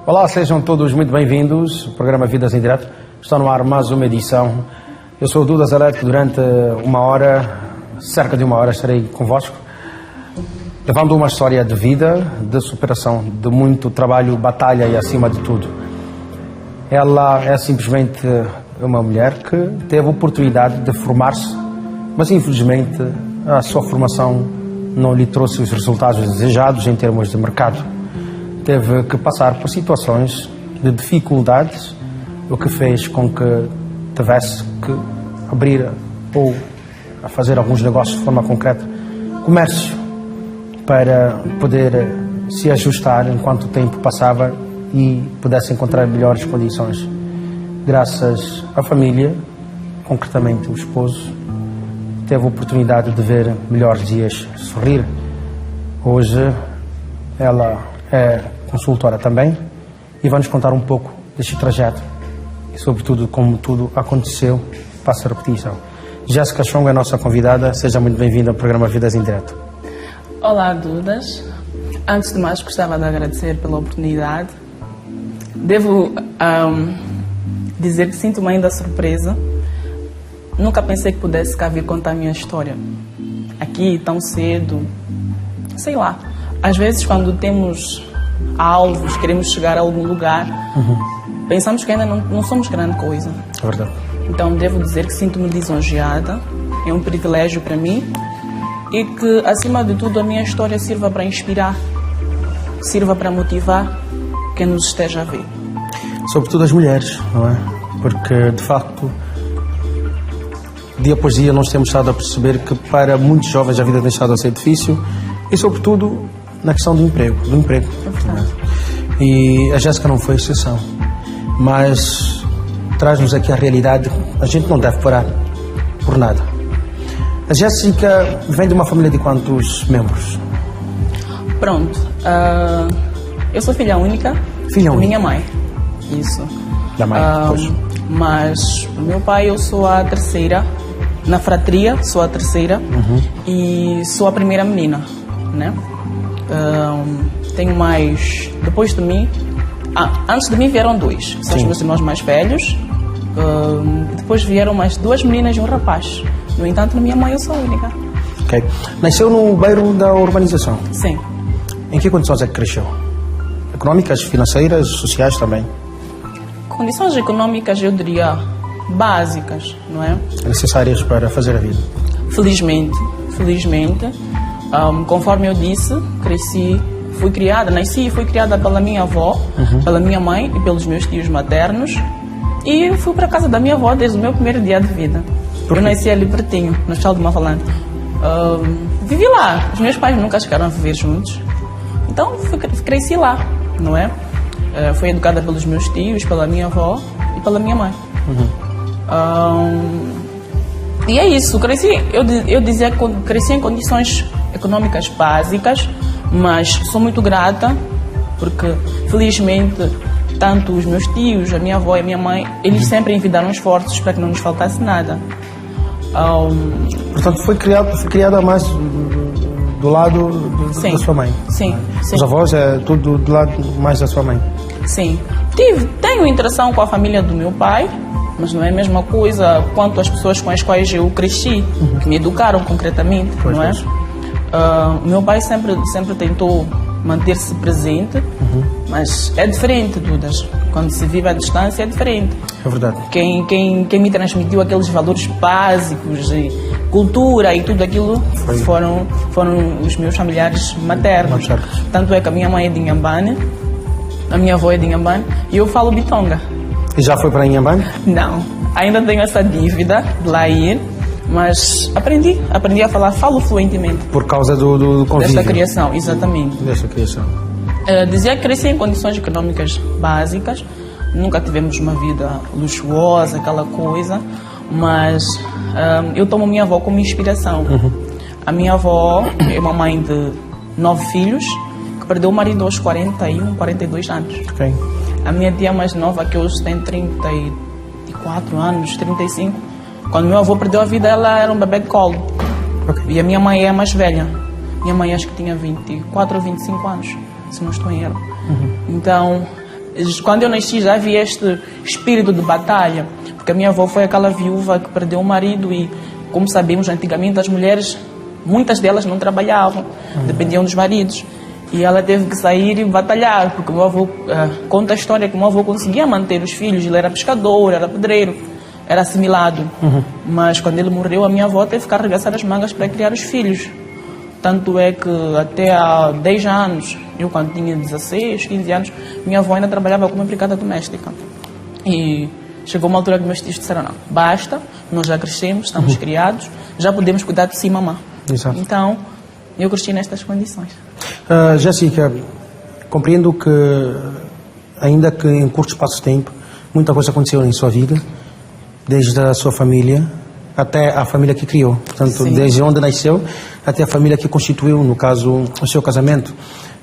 Olá, sejam todos muito bem-vindos. O programa Vidas em Direto está no ar mais uma edição. Eu sou o Duda Zalete, que durante cerca de uma hora, estarei convosco, levando uma história de vida, de superação, de muito trabalho, batalha e acima de tudo. Ela é simplesmente uma mulher que teve a oportunidade de formar-se, mas infelizmente a sua formação não lhe trouxe os resultados desejados em termos de mercado. Teve que passar por situações de dificuldades, o que fez com que tivesse que abrir ou a fazer alguns negócios de forma concreta, comércio, para poder se ajustar enquanto o tempo passava e pudesse encontrar melhores condições. Graças à família, concretamente o esposo, teve a oportunidade de ver melhores dias sorrir. Hoje ela é consultora também e vai-nos contar um pouco deste trajeto e sobretudo como tudo aconteceu. Passo a repetição. Jéssica Chong é a nossa convidada. Seja muito bem-vinda ao programa Vidas em Direto. Olá, Dudas. Antes de mais, gostava de agradecer pela oportunidade. Devo dizer que sinto-me ainda surpresa. Nunca pensei que pudesse cá vir contar a minha história aqui tão cedo. Sei lá. Às vezes, quando temos alvos, queremos chegar a algum lugar, pensamos que ainda não somos grande coisa. É verdade. Então, devo dizer que sinto-me lisonjeada. É um privilégio para mim. E que, acima de tudo, a minha história sirva para inspirar, sirva para motivar quem nos esteja a ver. Sobretudo as mulheres, não é? Porque, de facto, dia após dia nós temos estado a perceber que para muitos jovens a vida tem estado a ser difícil e, sobretudo, na questão do emprego. É verdade. E a Jéssica não foi exceção, mas traz-nos aqui a realidade. A gente não deve parar por nada. A Jéssica vem de uma família de quantos membros? Pronto. Eu sou filha única. Filha única? Minha mãe. Isso. Da mãe, pois. Mas o meu pai, eu sou a terceira. Na fratria, sou a terceira. E sou a primeira menina, né? Tenho mais... Depois de mim... antes de mim vieram dois. São os meus irmãos mais velhos. Depois vieram mais duas meninas e um rapaz. No entanto, na minha mãe eu sou a única. Ok. Nasceu no bairro da urbanização? Sim. Em que condições é que cresceu? Económicas, financeiras, sociais também? Condições económicas, eu diria, básicas, não é? Necessárias para fazer a vida? Felizmente. Conforme eu disse, nasci e fui criada pela minha avó, pela minha mãe e pelos meus tios maternos. E fui para a casa da minha avó desde o meu primeiro dia de vida. Eu nasci ali pertinho, no Hospital de Mafalante. Vivi lá. Os meus pais nunca chegaram a viver juntos. Então, cresci lá, não é? Fui educada pelos meus tios, pela minha avó e pela minha mãe. E é isso. Eu dizia que cresci em condições económicas básicas, mas sou muito grata porque, felizmente, tanto os meus tios, a minha avó e a minha mãe, eles sempre envidaram esforços para que não nos faltasse nada. Portanto, foi criada mais do lado da sua mãe? Sim. Os avós é tudo do lado mais da sua mãe? Sim. Tenho interação com a família do meu pai, mas não é a mesma coisa quanto as pessoas com as quais eu cresci, que me educaram concretamente, não é? O meu pai sempre tentou manter-se presente, mas é diferente, Dudas. Quando se vive à distância é diferente. É verdade. Quem me transmitiu aqueles valores básicos e cultura e tudo aquilo foram os meus familiares maternos. Tanto é que a minha mãe é de Inhambane, a minha avó é de Inhambane e eu falo Bitonga. E já foi para Inhambane? Não, ainda tenho essa dívida de lá ir, mas aprendi a falar, falo fluentemente. Por causa do convívio? Desta criação, exatamente. Desta criação. Dizia que cresci em condições económicas básicas, nunca tivemos uma vida luxuosa, aquela coisa, mas eu tomo a minha avó como inspiração. A minha avó é uma mãe de 9 filhos, que perdeu o marido aos 41, 42 anos. Okay. A minha tia mais nova, que hoje tem 34 anos, 35, quando meu avô perdeu a vida, ela era um bebê de colo. Okay. E a minha mãe é a mais velha. Minha mãe acho que tinha 24 ou 25 anos, se não estou em erro. Então, quando eu nasci já havia este espírito de batalha, porque a minha avó foi aquela viúva que perdeu o marido e, como sabemos, antigamente as mulheres, muitas delas não trabalhavam, dependiam dos maridos. E ela teve que sair e batalhar, porque o meu avô, conta a história que o meu avô conseguia manter os filhos, ele era pescador, era pedreiro, era assimilado. Mas quando ele morreu, a minha avó teve que arregaçar as mangas para criar os filhos. Tanto é que até há 10 anos, eu quando tinha 16, 15 anos, minha avó ainda trabalhava como empregada doméstica. E chegou uma altura que meus tios disseram, não, basta, nós já crescemos, estamos criados, já podemos cuidar de si, mamã. Exato. Então, eu cresci nestas condições. Jéssica, compreendo que, ainda que em curto espaço de tempo, muita coisa aconteceu em sua vida, desde a sua família até a família que criou. Portanto, Sim. desde onde nasceu até a família que constituiu, no caso, o seu casamento.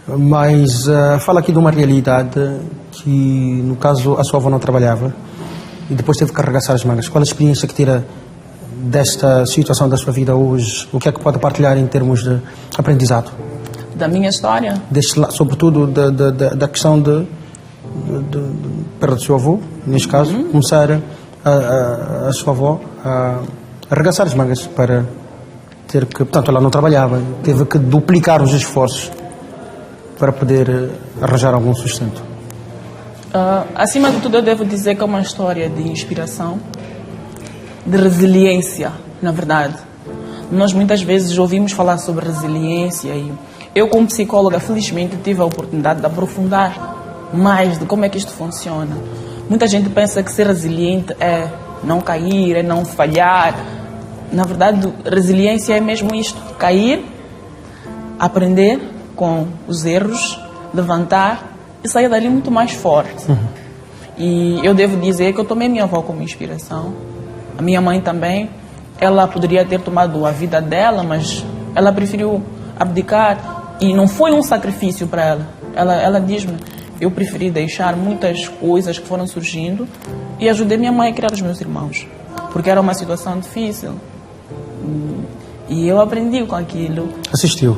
Mas fala aqui de uma realidade que, no caso, a sua avó não trabalhava e depois teve que arregaçar as mangas. Qual a experiência que tira desta situação da sua vida hoje? O que é que pode partilhar em termos de aprendizado? Da minha história? Sobretudo da questão de perda do seu avô, neste caso, começar a sua avó a arregaçar as mangas para ter que... Portanto, ela não trabalhava, teve que duplicar os esforços para poder arranjar algum sustento. Acima de tudo, eu devo dizer que é uma história de inspiração, de resiliência, na verdade. Nós muitas vezes ouvimos falar sobre resiliência e eu, como psicóloga, felizmente tive a oportunidade de aprofundar mais de como é que isto funciona. Muita gente pensa que ser resiliente é não cair, é não falhar. Na verdade, resiliência é mesmo isto: cair, aprender com os erros, levantar e sair dali muito mais forte. E eu devo dizer que eu tomei minha avó como inspiração. A minha mãe também. Ela poderia ter tomado a vida dela, mas ela preferiu abdicar e não foi um sacrifício para ela. Ela diz-me, eu preferi deixar muitas coisas que foram surgindo e ajudei minha mãe a criar os meus irmãos, porque era uma situação difícil. E eu aprendi com aquilo. Assistiu?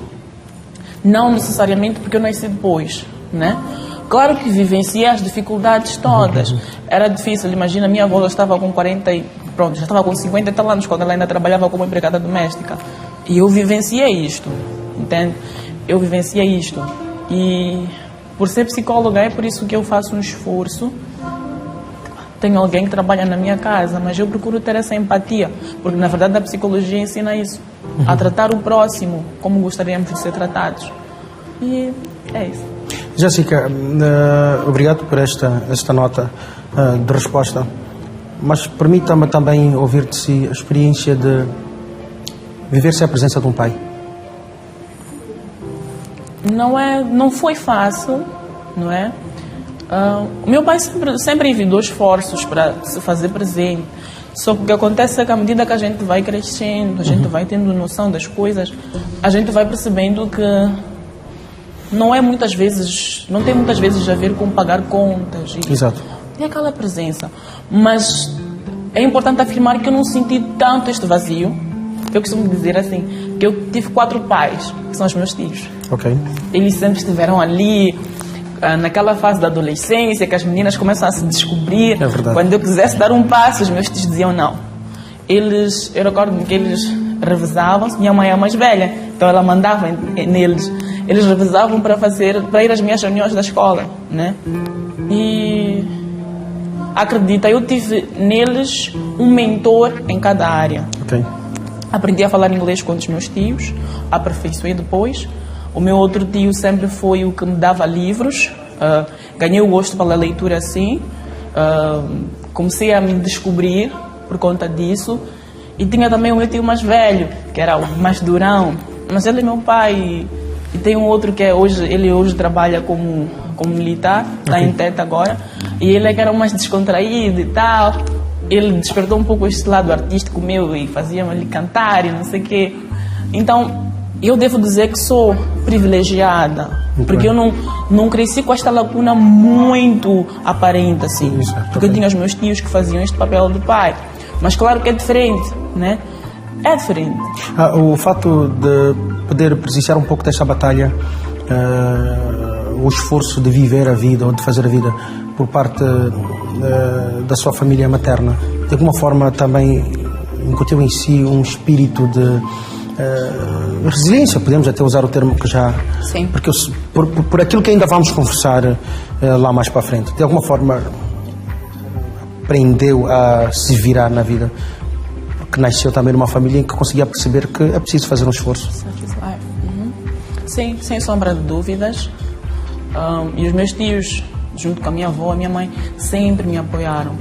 Não necessariamente porque eu nasci depois, né? Claro que vivenciei as dificuldades todas. Era difícil, imagina, minha avó já estava com 40 e pronto, já estava com 50 e tal anos quando ela ainda trabalhava como empregada doméstica. E eu vivenciei isto, entende? Eu vivenciei isto. E por ser psicóloga é por isso que eu faço um esforço. Tenho alguém que trabalha na minha casa, mas eu procuro ter essa empatia, porque na verdade a psicologia ensina isso, a tratar o próximo como gostaríamos de ser tratados. E é isso. Jéssica, obrigado por esta nota de resposta, mas permita-me também ouvir de si a experiência de viver sem a presença de um pai. Não foi fácil, não é? O meu pai sempre envidou esforços para se fazer presente. Só que o que acontece é que à medida que a gente vai crescendo, a gente vai tendo noção das coisas, a gente vai percebendo que não tem muitas vezes a ver com pagar contas. Exato. E aquela presença. Mas é importante afirmar que eu não senti tanto este vazio. Eu costumo dizer assim, que eu tive 4 pais, que são os meus tios. Ok. Eles sempre estiveram ali, naquela fase da adolescência, que as meninas começam a se descobrir. É verdade. Quando eu quisesse dar um passo, os meus tios diziam não. Eu recordo que eles revezavam-se. Minha mãe é a mais velha, então ela mandava neles. Eles revezavam para ir às minhas reuniões da escola, né? E acredita, eu tive neles um mentor em cada área. Ok. Aprendi a falar inglês com os meus tios, aperfeiçoei depois. O meu outro tio sempre foi o que me dava livros. Ganhei o gosto pela leitura assim. Comecei a me descobrir por conta disso. E tinha também o meu tio mais velho, que era o mais durão. Mas ele é meu pai. E tem um outro que ele hoje trabalha como militar, está em Teta agora. E ele é que era o mais descontraído e tal. Ele despertou um pouco este lado artístico meu e fazia-me ali cantar e não sei o quê. Então, eu devo dizer que sou privilegiada, porque eu não cresci com esta lacuna muito aparente, assim. Porque eu tinha os meus tios que faziam este papel de pai. Mas claro que é diferente, né? É diferente. O fato de poder presenciar um pouco desta batalha o esforço de viver a vida ou de fazer a vida por parte da sua família materna, de alguma forma também incutiu em si um espírito de resiliência, podemos até usar o termo que já... Sim. Porque por aquilo que ainda vamos conversar lá mais para a frente, de alguma forma aprendeu a se virar na vida, porque nasceu também numa família em que conseguia perceber que é preciso fazer um esforço. Sim, sem sombra de dúvidas. E os meus tios, junto com a minha avó, a minha mãe, sempre me apoiaram.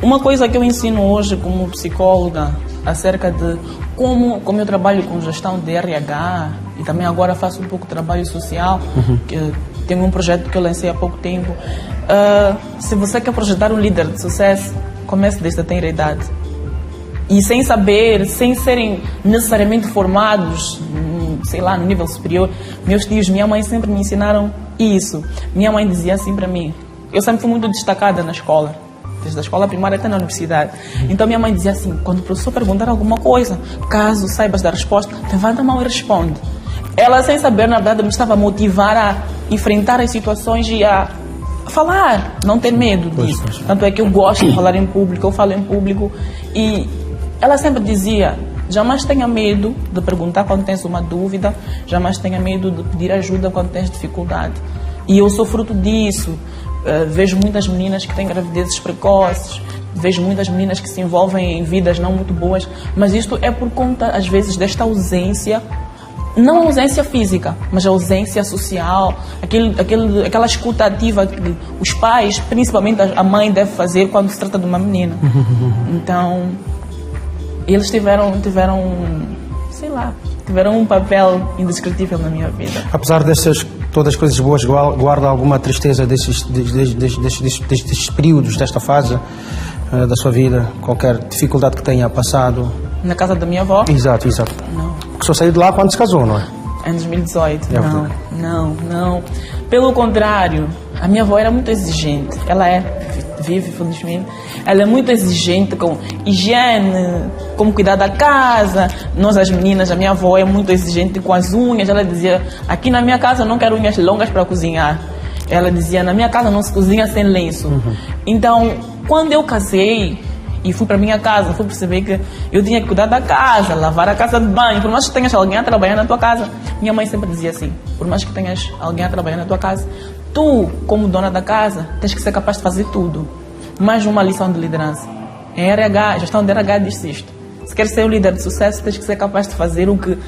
Uma coisa que eu ensino hoje como psicóloga acerca de como eu trabalho com gestão de RH e também agora faço um pouco de trabalho social, que tenho um projeto que eu lancei há pouco tempo. Se você quer projetar um líder de sucesso, comece desde a tenra idade. E sem saber, sem serem necessariamente formados, sei lá, no nível superior, meus tios, minha mãe sempre me ensinaram isso. Minha mãe dizia assim para mim, eu sempre fui muito destacada na escola, desde a escola primária até na universidade. Então minha mãe dizia assim, quando o professor perguntar alguma coisa, caso saibas da resposta, levanta a mão e responde. Ela, sem saber, na verdade, me estava a motivar a enfrentar as situações e a falar, não ter medo disso. Tanto é que eu gosto de falar em público, eu falo em público. E ela sempre dizia, jamais tenha medo de perguntar quando tens uma dúvida, jamais tenha medo de pedir ajuda quando tens dificuldade. E eu sou fruto disso. Vejo muitas meninas que têm gravidezes precoces, vejo muitas meninas que se envolvem em vidas não muito boas, mas isto é por conta, às vezes, desta ausência, não a ausência física, mas a ausência social, aquela escuta ativa que os pais, principalmente a mãe, deve fazer quando se trata de uma menina. Então, eles tiveram, sei lá, tiveram um papel indescritível na minha vida. Apesar dessas todas as coisas boas, guarda alguma tristeza desses períodos, desta fase da sua vida? Qualquer dificuldade que tenha passado? Na casa da minha avó? Exato. Não. Porque só saiu de lá quando se casou, não é? Em 2018. Não. Pelo contrário, a minha avó era muito exigente. Ela vive, felizmente. Ela é muito exigente com higiene, como cuidar da casa. Nós, as meninas, a minha avó é muito exigente com as unhas. Ela dizia, aqui na minha casa eu não quero unhas longas para cozinhar. Ela dizia, na minha casa não se cozinha sem lenço. Então, quando eu casei e fui para minha casa, fui perceber que eu tinha que cuidar da casa, lavar a casa de banho. Por mais que tenhas alguém a trabalhar na tua casa, minha mãe sempre dizia assim, por mais que tenhas alguém a trabalhar na tua casa, tu, como dona da casa, tens que ser capaz de fazer tudo. Mais uma lição de liderança. Em RH, gestão de RH diz isto. Se queres ser um líder de sucesso, tens que ser capaz de fazer o que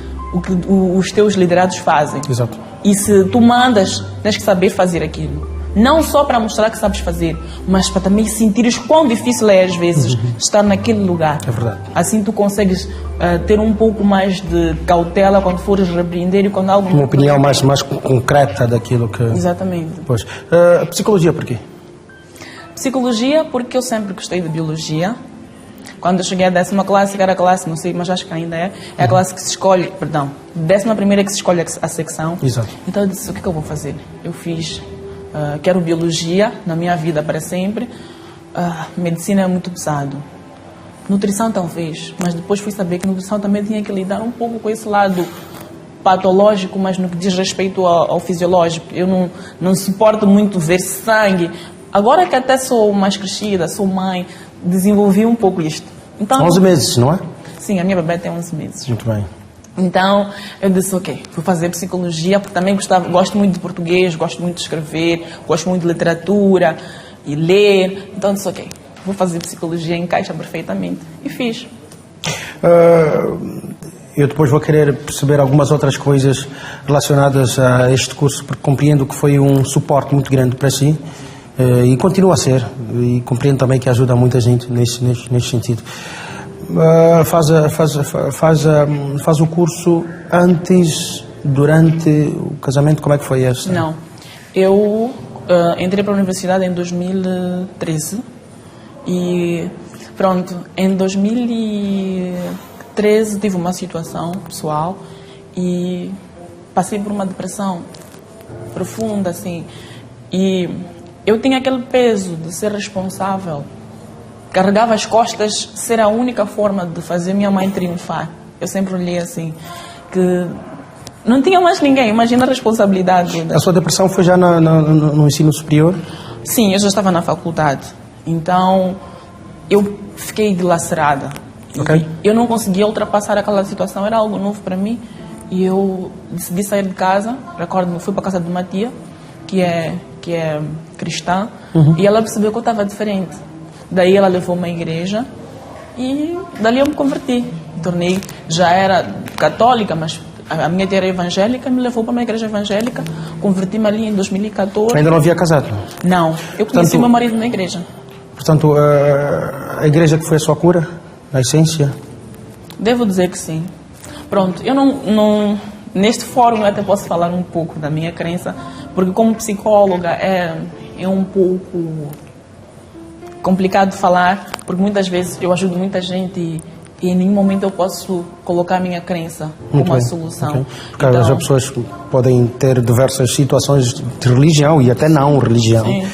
os teus liderados fazem. Exato. E se tu mandas, tens que saber fazer aquilo. Não só para mostrar que sabes fazer, mas para também sentires quão difícil é, às vezes, estar naquele lugar. É verdade. Assim tu consegues ter um pouco mais de cautela quando fores repreender e quando algo... Uma opinião mais concreta daquilo que... Exatamente. Pois. Psicologia por quê? Psicologia, porque eu sempre gostei de biologia. Quando eu cheguei à 10ª classe, que era a classe, não sei, mas acho que ainda é a classe que se escolhe, 11ª que se escolhe a secção. Exato. Então eu disse, o que eu vou fazer? Eu fiz, quero biologia na minha vida para sempre. Medicina é muito pesado. Nutrição talvez, mas depois fui saber que nutrição também tinha que lidar um pouco com esse lado patológico, mas no que diz respeito ao fisiológico. Eu não suporto muito ver sangue. Agora que até sou mais crescida, sou mãe, desenvolvi um pouco isto. Então, 11 meses, não é? Sim, a minha bebê tem 11 meses. Muito bem. Então, eu disse, ok, vou fazer psicologia, porque também gosto muito de português, gosto muito de escrever, gosto muito de literatura e ler. Então, eu disse, ok, vou fazer psicologia, encaixa perfeitamente. E fiz. Eu depois vou querer perceber algumas outras coisas relacionadas a este curso, porque compreendo que foi um suporte muito grande para si. E continua a ser, e compreendo também que ajuda muita gente neste sentido. Faz o curso antes, durante o casamento, como é que foi essa? Não, eu entrei para a universidade em 2013 e pronto, em 2013 tive uma situação pessoal e passei por uma depressão profunda, assim, e eu tinha aquele peso de ser responsável. Carregava as costas, ser a única forma de fazer minha mãe triunfar. Eu sempre olhei assim, que Não tinha mais ninguém, imagina a responsabilidade. A sua depressão foi já no ensino superior? Sim, eu já estava na faculdade. Então, eu fiquei dilacerada. Ok. Eu não conseguia ultrapassar aquela situação, era algo novo para mim. E eu decidi sair de casa. Recordo-me, fui para a casa de uma tia, que é cristã, e ela percebeu que eu estava diferente. Daí ela levou-me à igreja e dali eu me converti. Já era católica, mas a minha tia era evangélica, me levou para uma igreja evangélica, converti-me ali em 2014. Ainda não havia casado? Não, eu conheci o meu marido na igreja. Portanto, a igreja que foi a sua cura, na essência? Devo dizer que sim. Pronto, eu não neste fórum eu até posso falar um pouco da minha crença, porque como psicóloga é um pouco complicado de falar, porque muitas vezes eu ajudo muita gente e em nenhum momento eu posso colocar a minha crença como a solução. Okay. Porque então, as pessoas podem ter diversas situações de religião e até não religião. Sim.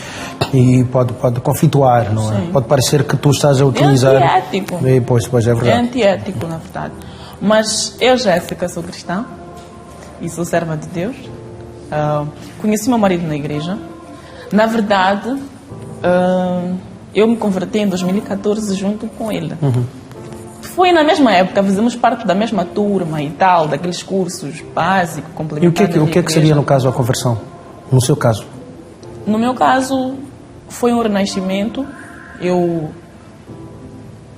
E pode conflituar, não é? Sim. Pode parecer que tu estás a utilizar... É antiético. Pois é verdade. É antiético, na verdade. Mas eu, Jéssica, sou cristã e sou serva de Deus. Conheci meu marido na igreja. Na verdade, eu me converti em 2014 junto com ele. Foi na mesma época, fizemos parte da mesma turma e tal, daqueles cursos básicos, complementares. E o que é que seria, no caso, a conversão? No seu caso? No meu caso, foi um renascimento. Eu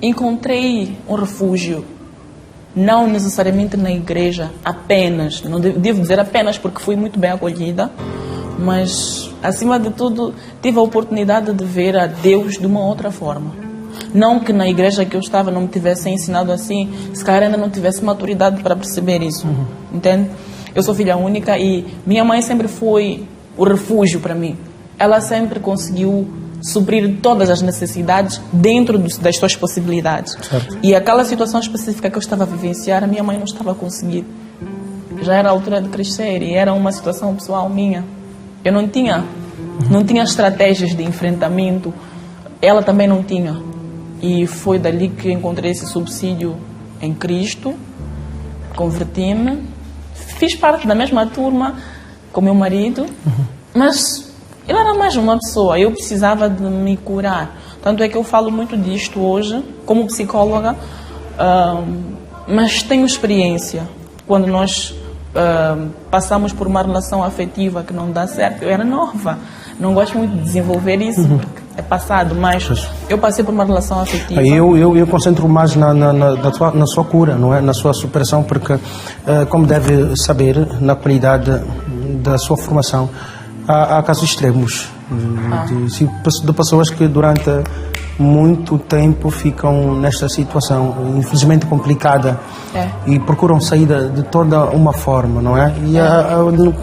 encontrei um refúgio, não necessariamente na igreja, apenas. Não devo dizer apenas porque fui muito bem acolhida, mas, acima de tudo, tive a oportunidade de ver a Deus de uma outra forma. Não que na igreja que eu estava não me tivesse ensinado assim, se calhar ainda não tivesse maturidade para perceber isso, entende? Eu sou filha única e minha mãe sempre foi o refúgio para mim. Ela sempre conseguiu suprir todas as necessidades dentro das suas possibilidades. Certo. E aquela situação específica que eu estava a vivenciar, a minha mãe não estava a conseguir. Já era a altura de crescer e era uma situação pessoal minha. Eu não tinha estratégias de enfrentamento, ela também não tinha. E foi dali que encontrei esse subsídio em Cristo, converti-me, fiz parte da mesma turma com meu marido, mas ele era mais uma pessoa, eu precisava de me curar. Tanto é que eu falo muito disto hoje, como psicóloga, mas tenho experiência. Quando nós passamos por uma relação afetiva que não dá certo, eu era nova, não gosto muito de desenvolver isso, porque é passado, mas eu passei por uma relação afetiva. Eu concentro mais na sua cura, não é? Na sua superação, porque, como deve saber, na qualidade da sua formação, há casos extremos de pessoas que durante muito tempo ficam nesta situação, infelizmente complicada, e procuram sair de toda uma forma, não é? E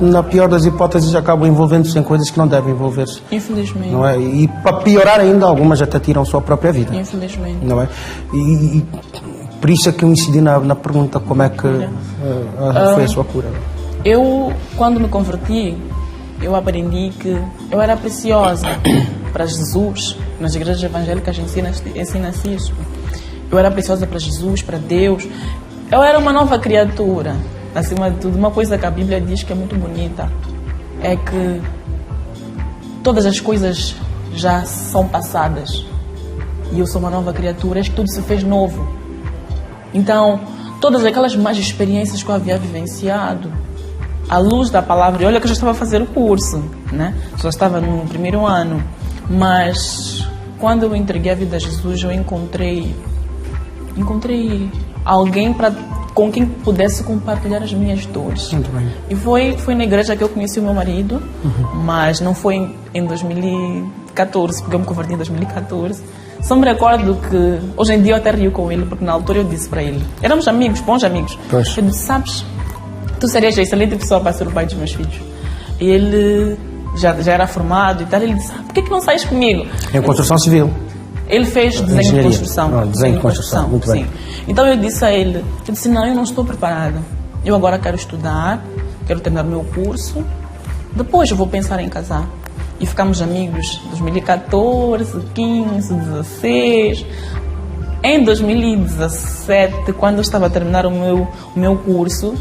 na pior das hipóteses acabam envolvendo-se em coisas que não devem envolver-se. Infelizmente. Não é? E para piorar ainda, algumas até tiram sua própria vida. Infelizmente. Não é? E por isso é que eu incidi na pergunta como é que foi a sua cura. Eu, quando me converti, eu aprendi que eu era preciosa para Jesus. Nas igrejas evangélicas ensina-se isso. Eu era preciosa para Jesus, para Deus. Eu era uma nova criatura. Acima de tudo, uma coisa que a Bíblia diz que é muito bonita é que todas as coisas já são passadas e eu sou uma nova criatura, que tudo se fez novo. Então, todas aquelas más experiências que eu havia vivenciado, à luz da palavra, e olha que eu já estava a fazer o curso, né? Já estava no primeiro ano, mas quando eu entreguei a vida a Jesus, eu encontrei alguém com quem pudesse compartilhar as minhas dores. Muito bem. E foi na igreja que eu conheci o meu marido, mas não foi em 2014, porque eu me converti em 2014. Só me recordo que hoje em dia eu até rio com ele, porque na altura eu disse para ele, éramos amigos, bons amigos. Pois. Eu disse, sabes, tu serias a excelente pessoa para ser o pai dos meus filhos. E ele já era formado e tal, ele disse, por que não sais comigo? Em construção civil. Ele fez desenho de construção. Desenho de construção, muito bem. Sim. Então eu disse a ele, não, eu não estou preparada. Eu agora quero estudar, quero terminar o meu curso, depois eu vou pensar em casar. E ficamos amigos 2014, 15, 16. Em 2017, quando eu estava a terminar o meu curso,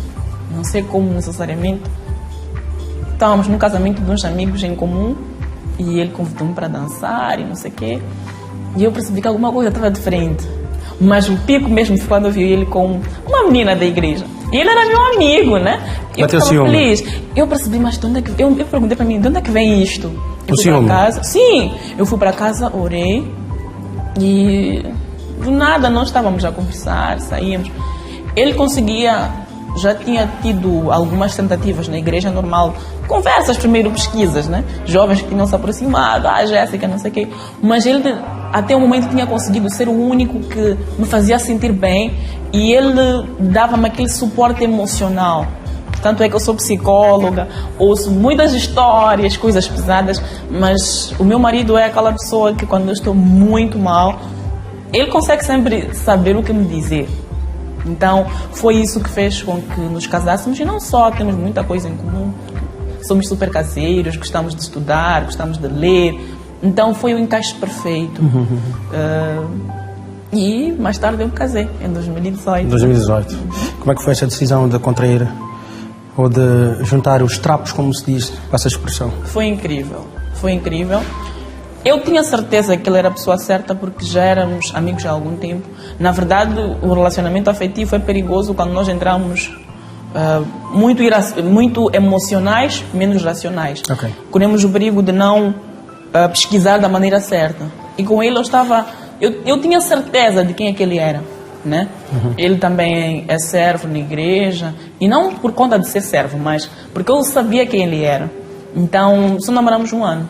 não sei como necessariamente. Estávamos num casamento de uns amigos em comum e ele convidou-me para dançar e não sei o quê. E eu percebi que alguma coisa estava diferente. Mas o pico mesmo foi quando eu vi ele com uma menina da igreja. E ele era meu amigo, né? Eu estava feliz. Eu percebi, mas de onde é que... Eu perguntei para mim, de onde é que vem isto? Eu fui para casa. Sim, eu fui para casa, orei. E do nada nós estávamos a conversar, saímos. Ele conseguia... Já tinha tido algumas tentativas na igreja normal. Conversas primeiro, pesquisas, né? Jovens que tinham se aproximado. Jéssica, não sei o quê. Mas ele, até o momento, tinha conseguido ser o único que me fazia sentir bem. E ele dava-me aquele suporte emocional. Tanto é que eu sou psicóloga, ouço muitas histórias, coisas pesadas. Mas o meu marido é aquela pessoa que, quando eu estou muito mal, ele consegue sempre saber o que me dizer. Então, foi isso que fez com que nos casássemos. E não só, temos muita coisa em comum. Somos super caseiros, gostamos de estudar, gostamos de ler. Então, foi o encaixe perfeito. E mais tarde eu me casei, em 2018. 2018. Como é que foi essa decisão de contrair ou de juntar os trapos, como se diz, com essa expressão? Foi incrível, foi incrível. Eu tinha certeza que ele era a pessoa certa porque já éramos amigos há algum tempo. Na verdade, o relacionamento afetivo é perigoso quando nós entramos muito emocionais, menos racionais. Okay. Corremos o perigo de não pesquisar da maneira certa. E com ele eu tinha certeza de quem é que ele era, né? Ele também é servo na igreja. E não por conta de ser servo, mas porque eu sabia quem ele era. Então, só namoramos 1 ano.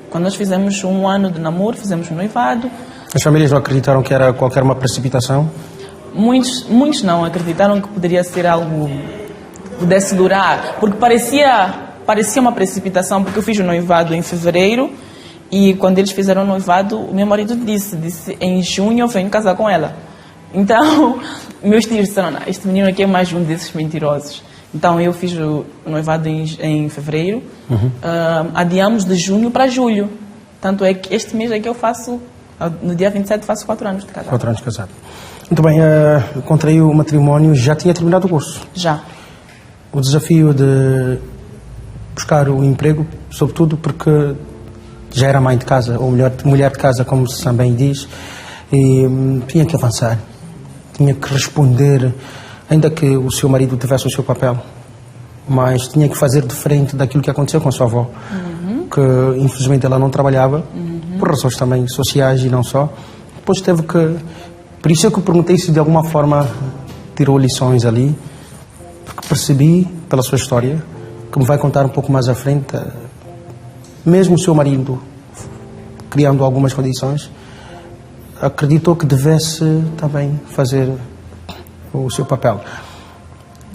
Quando nós fizemos 1 ano de namoro, fizemos um noivado. As famílias não acreditaram que era qualquer uma precipitação? Muitos não acreditaram que poderia ser algo que pudesse durar, porque parecia uma precipitação, porque eu fiz o noivado em fevereiro e quando eles fizeram o noivado, o meu marido disse em junho eu venho casar com ela. Então, meus tios disseram, não, este menino aqui é mais um desses mentirosos. Então, eu fiz o noivado em fevereiro, adiamos de junho para julho. Tanto é que este mês aqui eu faço, no dia 27, faço 4 anos de casado. 4 anos de casado. Muito bem, contraiu o matrimónio, já tinha terminado o curso? Já. O desafio de buscar o emprego, sobretudo porque já era mãe de casa, ou melhor, mulher de casa, como se também diz, e tinha que avançar, tinha que responder, ainda que o seu marido tivesse o seu papel, mas tinha que fazer diferente daquilo que aconteceu com a sua avó, que infelizmente ela não trabalhava, por razões também sociais e não só. Depois teve que... Por isso é que eu perguntei se de alguma forma tirou lições ali, porque percebi, pela sua história, que me vai contar um pouco mais à frente, mesmo o seu marido, criando algumas condições, acreditou que devesse também fazer o seu papel.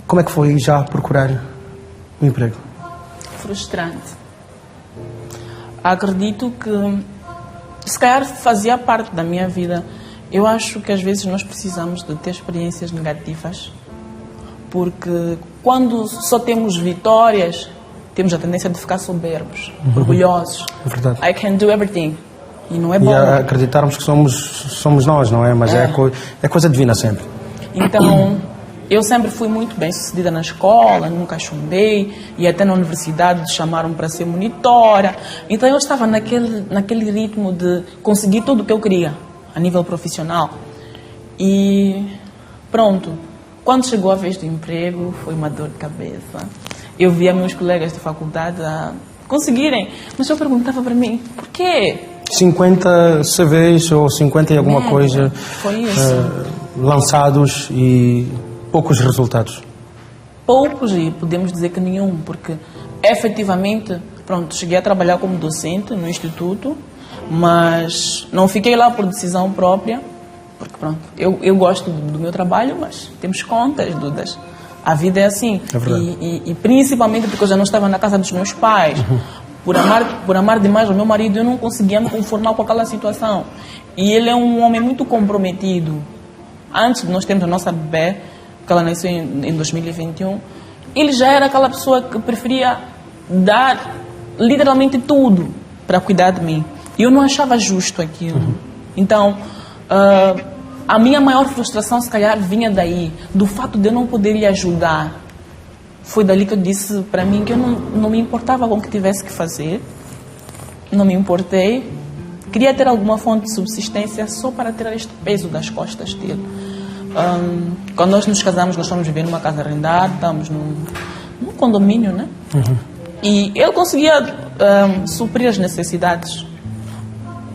Como é que foi já procurar um emprego? Frustrante. Acredito que, se calhar, fazia parte da minha vida. Eu acho que às vezes nós precisamos de ter experiências negativas, porque quando só temos vitórias, temos a tendência de ficar soberbos, orgulhosos. É verdade. I can do everything. E não é bom. E acreditarmos que somos nós, não é? Mas é coisa divina sempre. Então, eu sempre fui muito bem sucedida na escola, nunca chumbei, e até na universidade chamaram para ser monitora. Então, eu estava naquele ritmo de conseguir tudo o que eu queria, a nível profissional. E pronto, quando chegou a vez do emprego, foi uma dor de cabeça. Eu via meus colegas de faculdade a conseguirem, mas eu perguntava para mim, por quê? 50 CVs ou 50 e alguma coisa foi isso. Lançados e poucos resultados. Poucos, e podemos dizer que nenhum, porque efetivamente, pronto, cheguei a trabalhar como docente no instituto, mas não fiquei lá por decisão própria, porque pronto, eu gosto do meu trabalho, mas temos contas, dúvidas. A vida é assim. É verdade. E principalmente porque eu já não estava na casa dos meus pais. Por amar demais o meu marido, eu não conseguia me conformar com aquela situação. E ele é um homem muito comprometido. Antes de nós termos a nossa bebê, que ela nasceu em 2021, ele já era aquela pessoa que preferia dar literalmente tudo para cuidar de mim. E eu não achava justo aquilo. Então, a minha maior frustração, se calhar, vinha daí, do fato de eu não poder lhe ajudar. foi dali que eu disse para mim que eu não me importava com o que tivesse que fazer, não me importei, queria ter alguma fonte de subsistência só para tirar este peso das costas dele. Quando nós nos casamos, nós fomos viver numa casa arrendada, estávamos num condomínio, né? E ele conseguia suprir as necessidades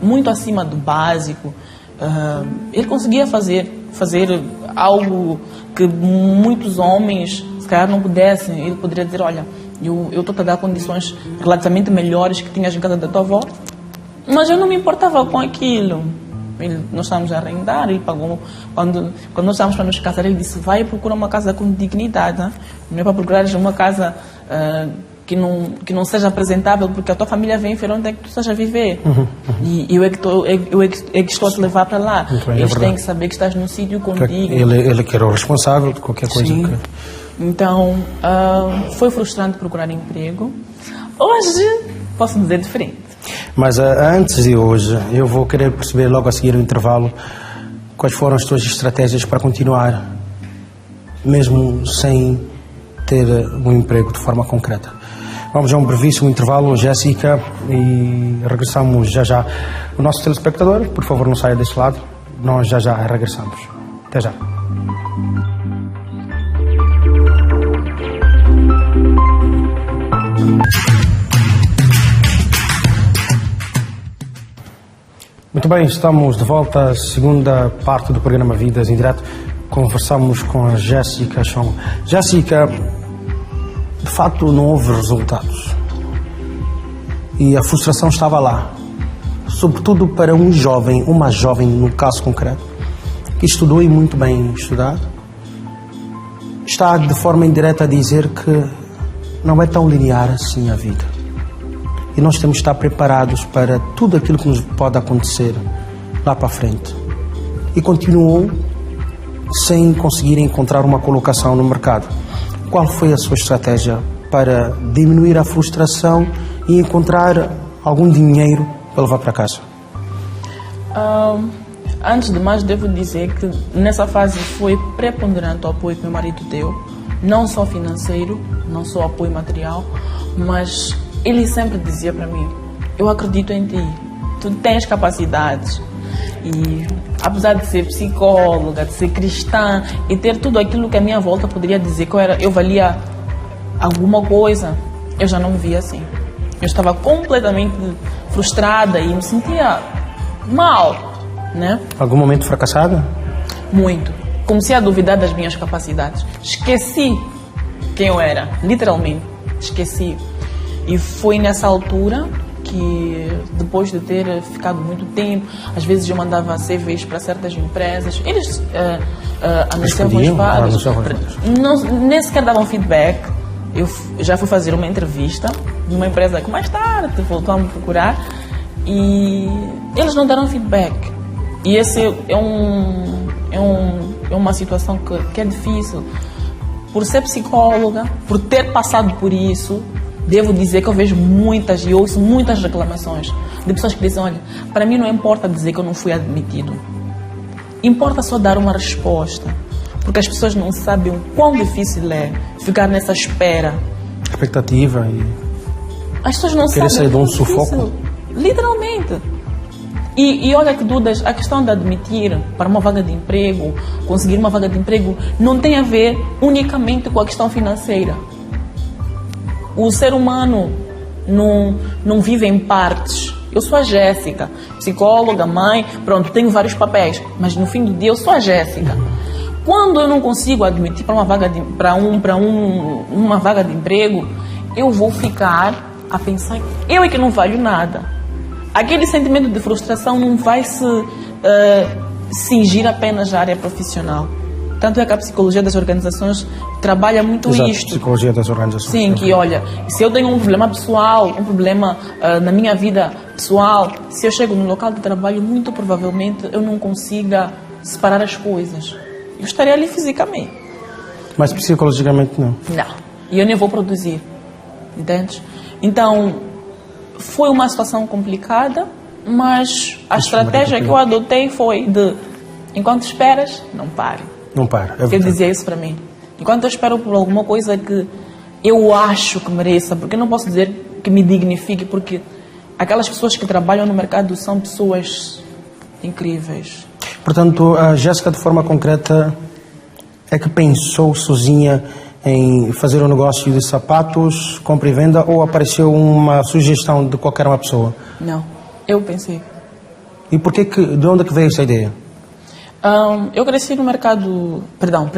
muito acima do básico. Ele conseguia fazer algo que muitos homens, se calhar, não pudessem. Ele poderia dizer, olha, eu estou a dar condições relativamente melhores que tinhas em casa da tua avó, mas eu não me importava com aquilo. Nós estávamos a arrendar, ele pagou. Quando nós estávamos para nos casar, ele disse, vai procurar uma casa com dignidade. Não é para procurar uma casa que não seja apresentável, porque a tua família vem ver onde é que tu estás a viver. E eu é que estou a te levar para lá. Bem, eles têm que saber que estás num sítio contigo. Ele que era o responsável de qualquer coisa. Sim. Então, foi frustrante procurar emprego. Hoje, posso dizer diferente. Mas antes de hoje, eu vou querer perceber logo a seguir o intervalo quais foram as tuas estratégias para continuar, mesmo sem ter um emprego de forma concreta. Vamos a um brevíssimo intervalo, Jéssica, e regressamos já já. O nosso telespectador, por favor, não saia deste lado, nós já regressamos. Até já. Muito bem, estamos de volta à segunda parte do programa Vidas em Direto. Conversamos com a Jéssica Chong. Jéssica, de facto não houve resultados. E a frustração estava lá. Sobretudo para uma jovem no caso concreto, que estudou e muito bem estudado, está de forma indireta a dizer que não é tão linear assim a vida. E nós temos que estar preparados para tudo aquilo que nos pode acontecer lá para a frente. E continuou sem conseguir encontrar uma colocação no mercado. Qual foi a sua estratégia para diminuir a frustração e encontrar algum dinheiro para levar para casa? Antes de mais, devo dizer que nessa fase foi preponderante o apoio que meu marido deu, não só financeiro, não só apoio material, mas ele sempre dizia para mim, eu acredito em ti, tu tens capacidades. E apesar de ser psicóloga, de ser cristã e ter tudo aquilo que a minha volta poderia dizer que eu valia alguma coisa, eu já não me via assim. Eu estava completamente frustrada e me sentia mal, né? Algum momento fracassado? Muito. Comecei a duvidar das minhas capacidades. Esqueci quem eu era, literalmente. Esqueci. E foi nessa altura que, depois de ter ficado muito tempo, às vezes eu mandava CVs para certas empresas, eles anunciavam os vagas, nem sequer davam feedback. Eu já fui fazer uma entrevista numa empresa que mais tarde voltou a me procurar e eles não deram feedback. E esse é uma situação que é difícil. Por ser psicóloga, por ter passado por isso, devo dizer que eu vejo e ouço muitas reclamações de pessoas que dizem, olha, para mim não importa dizer que eu não fui admitido. Importa só dar uma resposta. Porque as pessoas não sabem o quão difícil é ficar nessa espera. Expectativa e... As pessoas não querer sabem. sair de um sufoco. Literalmente. E olha que dúvidas, a questão de admitir para uma vaga de emprego, conseguir uma vaga de emprego, não tem a ver unicamente com a questão financeira. O ser humano não vive em partes. Eu sou a Jéssica, psicóloga, mãe, pronto, tenho vários papéis, mas no fim do dia eu sou a Jéssica. Quando eu não consigo admitir para uma vaga uma vaga de emprego, eu vou ficar a pensar que eu é que não valho nada. Aquele sentimento de frustração não vai se cingir apenas à área profissional. Tanto é que a psicologia das organizações trabalha muito isto. Psicologia das organizações. Sim, que olha, se eu tenho um problema pessoal, um problema na minha vida pessoal, se eu chego no local de trabalho, muito provavelmente eu não consiga separar as coisas. Eu estarei ali fisicamente. Mas psicologicamente não? Não. E eu nem vou produzir. Entende? Então, foi uma situação complicada, mas a estratégia que eu adotei foi de, enquanto esperas, não pare. Não para. Eu dizia isso para mim. Enquanto eu espero por alguma coisa que eu acho que mereça, porque eu não posso dizer que me dignifique, porque aquelas pessoas que trabalham no mercado são pessoas incríveis. Portanto, a Jéssica, de forma concreta, é que pensou sozinha em fazer um negócio de sapatos, compra e venda, ou apareceu uma sugestão de qualquer uma pessoa? Não, eu pensei. E de onde é que veio essa ideia? Eu cresci no mercado,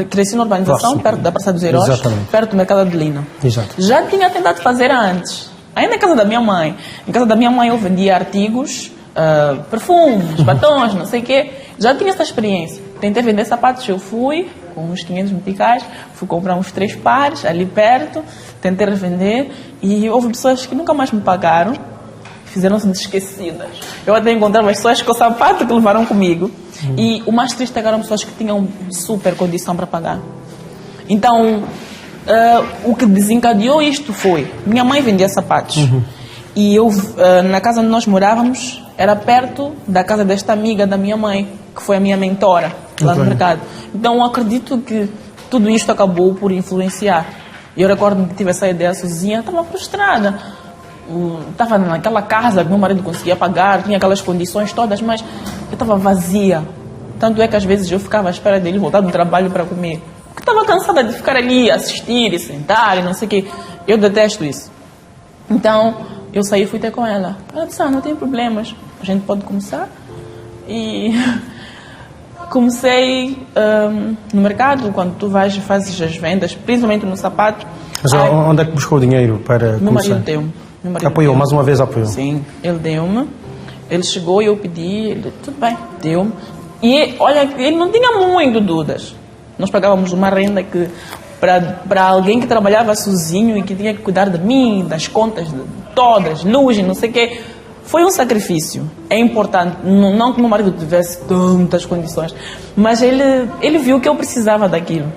cresci na urbanização, Próximo. perto da Praça dos Heróis, Exatamente. perto do mercado Adelina. Exato. Já tinha tentado fazer antes, ainda em casa da minha mãe. Em casa da minha mãe eu vendia artigos, perfumes, batons, não sei o quê. Já tinha essa experiência. Tentei vender sapatos, eu fui com uns 500 meticais, fui comprar uns 3 pares ali perto, tentei revender e houve pessoas que nunca mais me pagaram, fizeram-se de esquecidas. Eu até encontrava as pessoas com o sapato que levaram comigo. E o mais triste é que eram pessoas que tinham super condição para pagar. Então, o que desencadeou isto foi... Minha mãe vendia sapatos. E eu, na casa onde nós morávamos, era perto da casa desta amiga da minha mãe, que foi a minha mentora lá no mercado. Então, eu acredito que tudo isto acabou por influenciar. Eu recordo que tive essa ideia sozinha, estava frustrada. Estava naquela casa que meu marido conseguia pagar, tinha aquelas condições todas, mas eu estava vazia. Tanto é que às vezes eu ficava à espera dele voltar do trabalho para comer. Porque estava cansada de ficar ali, assistir e sentar e não sei o quê. Eu detesto isso. Então, eu saí e fui ter com ela. Ela disse, não tem problemas, a gente pode começar. E comecei no mercado, quando tu vais e fazes as vendas, principalmente no sapato. Mas onde é que buscou o dinheiro para Meu começar? marido deu-me. Apoiou, mais uma vez apoiou. Sim, ele deu-me. Ele chegou e eu pedi, ele, tudo bem, deu-me. E olha, ele não tinha muito dúvidas. Nós pagávamos uma renda que, para alguém que trabalhava sozinho e que tinha que cuidar de mim, das contas de todas, luz e não sei o quê, foi um sacrifício. É importante, não que meu marido tivesse tantas condições, mas ele viu que eu precisava daquilo.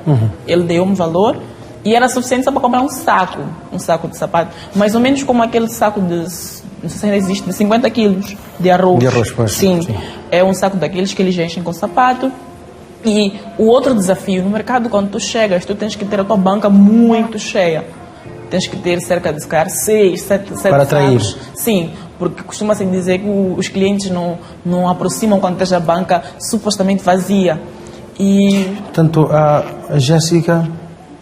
Ele deu-me valor. E era suficiente só para comprar um saco de sapato. Mais ou menos como aquele saco de, não sei se ainda existe, de 50 quilos de arroz. De arroz, pois. Sim, é um saco daqueles que eles enchem com sapato. E o outro desafio no mercado, quando tu chegas, tu tens que ter a tua banca muito cheia. Tens que ter cerca de, se calhar, 6, 7 para atrair. sacos. Sim, porque costuma-se dizer que os clientes não aproximam quando tens a banca supostamente vazia. E... Portanto, a Jéssica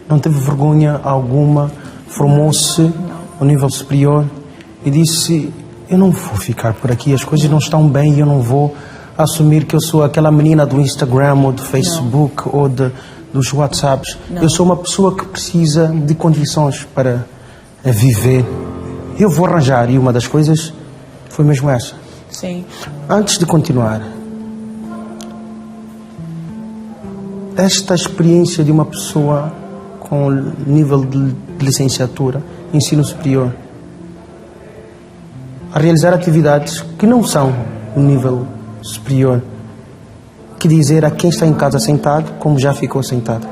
não teve vergonha alguma, formou-se ao nível superior e disse, eu não vou ficar por aqui, as coisas não estão bem e eu não vou assumir que eu sou aquela menina do Instagram ou do Facebook ou dos WhatsApps. Eu sou uma pessoa que precisa de condições para viver. Eu vou arranjar, e uma das coisas foi mesmo essa. Sim. Antes de continuar, esta experiência de uma pessoa com nível de licenciatura, ensino superior, a realizar atividades que não são o nível superior, que dizer a quem está em casa sentado como já ficou sentado?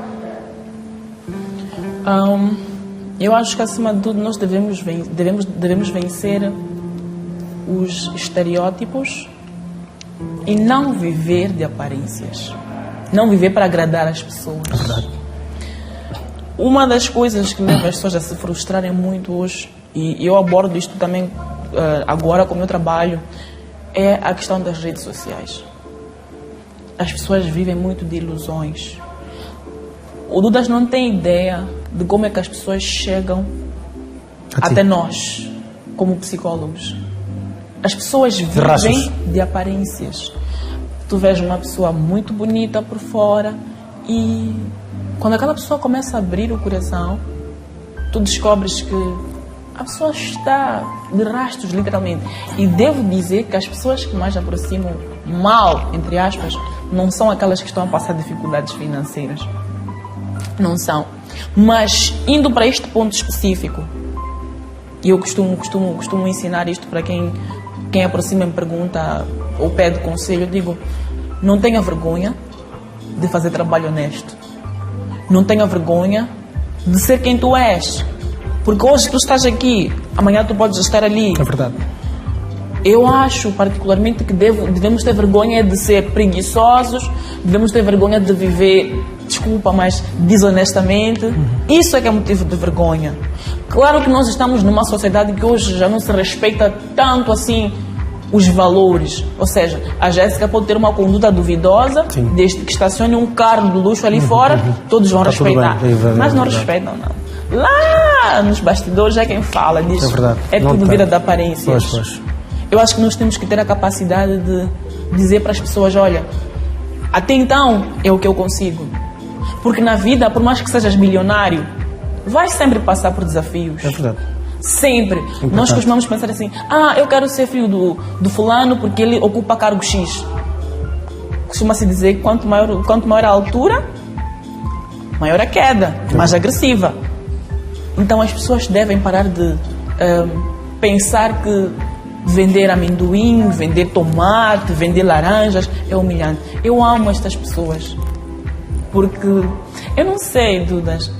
Eu acho que acima de tudo nós devemos vencer os estereótipos e não viver de aparências, não viver para agradar as pessoas. É verdade. Uma das coisas que leva as pessoas a se frustrarem muito hoje, e eu abordo isto também agora com o meu trabalho, é a questão das redes sociais. As pessoas vivem muito de ilusões. O Dudas não tem ideia de como é que as pessoas chegam até nós, como psicólogos. As pessoas vivem de aparências. Tu vês uma pessoa muito bonita por fora e quando aquela pessoa começa a abrir o coração, tu descobres que a pessoa está de rastros, literalmente. E devo dizer que as pessoas que mais aproximam mal, entre aspas, não são aquelas que estão a passar dificuldades financeiras. Não são. Mas, indo para este ponto específico, e eu costumo ensinar isto para quem aproxima me pergunta ou pede conselho, eu digo, não tenha vergonha de fazer trabalho honesto. Não tenha vergonha de ser quem tu és. Porque hoje tu estás aqui, amanhã tu podes estar ali. É verdade. Eu acho particularmente que devemos ter vergonha de ser preguiçosos, devemos ter vergonha de viver desculpa, mas desonestamente. Isso é que é motivo de vergonha. Claro que nós estamos numa sociedade que hoje já não se respeita tanto assim os valores. Ou seja, a Jéssica pode ter uma conduta duvidosa, Sim. desde que estacione um carro de luxo ali fora, todos vão Tá tudo respeitar. bem, Mas não verdade. respeitam, não. Lá nos bastidores é quem fala, diz É verdade. é Não tudo tem. vida de aparências. Pois. Eu acho que nós temos que ter a capacidade de dizer para as pessoas, olha, até então é o que eu consigo. Porque na vida, por mais que sejas milionário, vais sempre passar por desafios. É verdade. Sempre. Nós costumamos pensar assim, eu quero ser filho do fulano porque ele ocupa cargo X. Costuma-se dizer que quanto maior a altura, maior a queda, mais agressiva. Então as pessoas devem parar de pensar que vender amendoim, vender tomate, vender laranjas é humilhante. Eu amo estas pessoas. Porque, eu não sei, Dudas,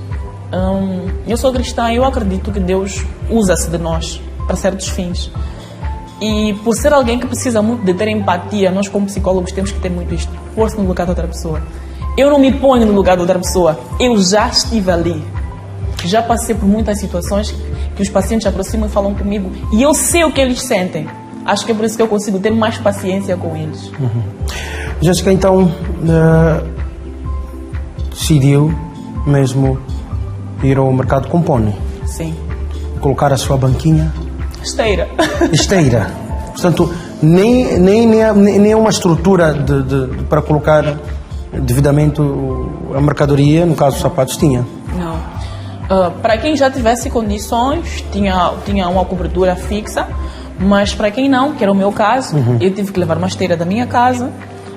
eu sou cristã e eu acredito que Deus usa-se de nós para certos fins. E por ser alguém que precisa muito de ter empatia, nós como psicólogos temos que ter muito isto. Pôr-se no lugar de outra pessoa. Eu não me ponho no lugar de outra pessoa. Eu já estive ali. Já passei por muitas situações que os pacientes se aproximam e falam comigo e eu sei o que eles sentem. Acho que é por isso que eu consigo ter mais paciência com eles. Jéssica, então, decidiu mesmo ir ao mercado com pônei, Sim. colocar a sua banquinha, esteira. Portanto, nem uma estrutura para colocar devidamente a mercadoria, no caso os sapatos, tinha. Não. Para quem já tivesse condições, tinha uma cobertura fixa, mas para quem não, que era o meu caso, eu tive que levar uma esteira da minha casa,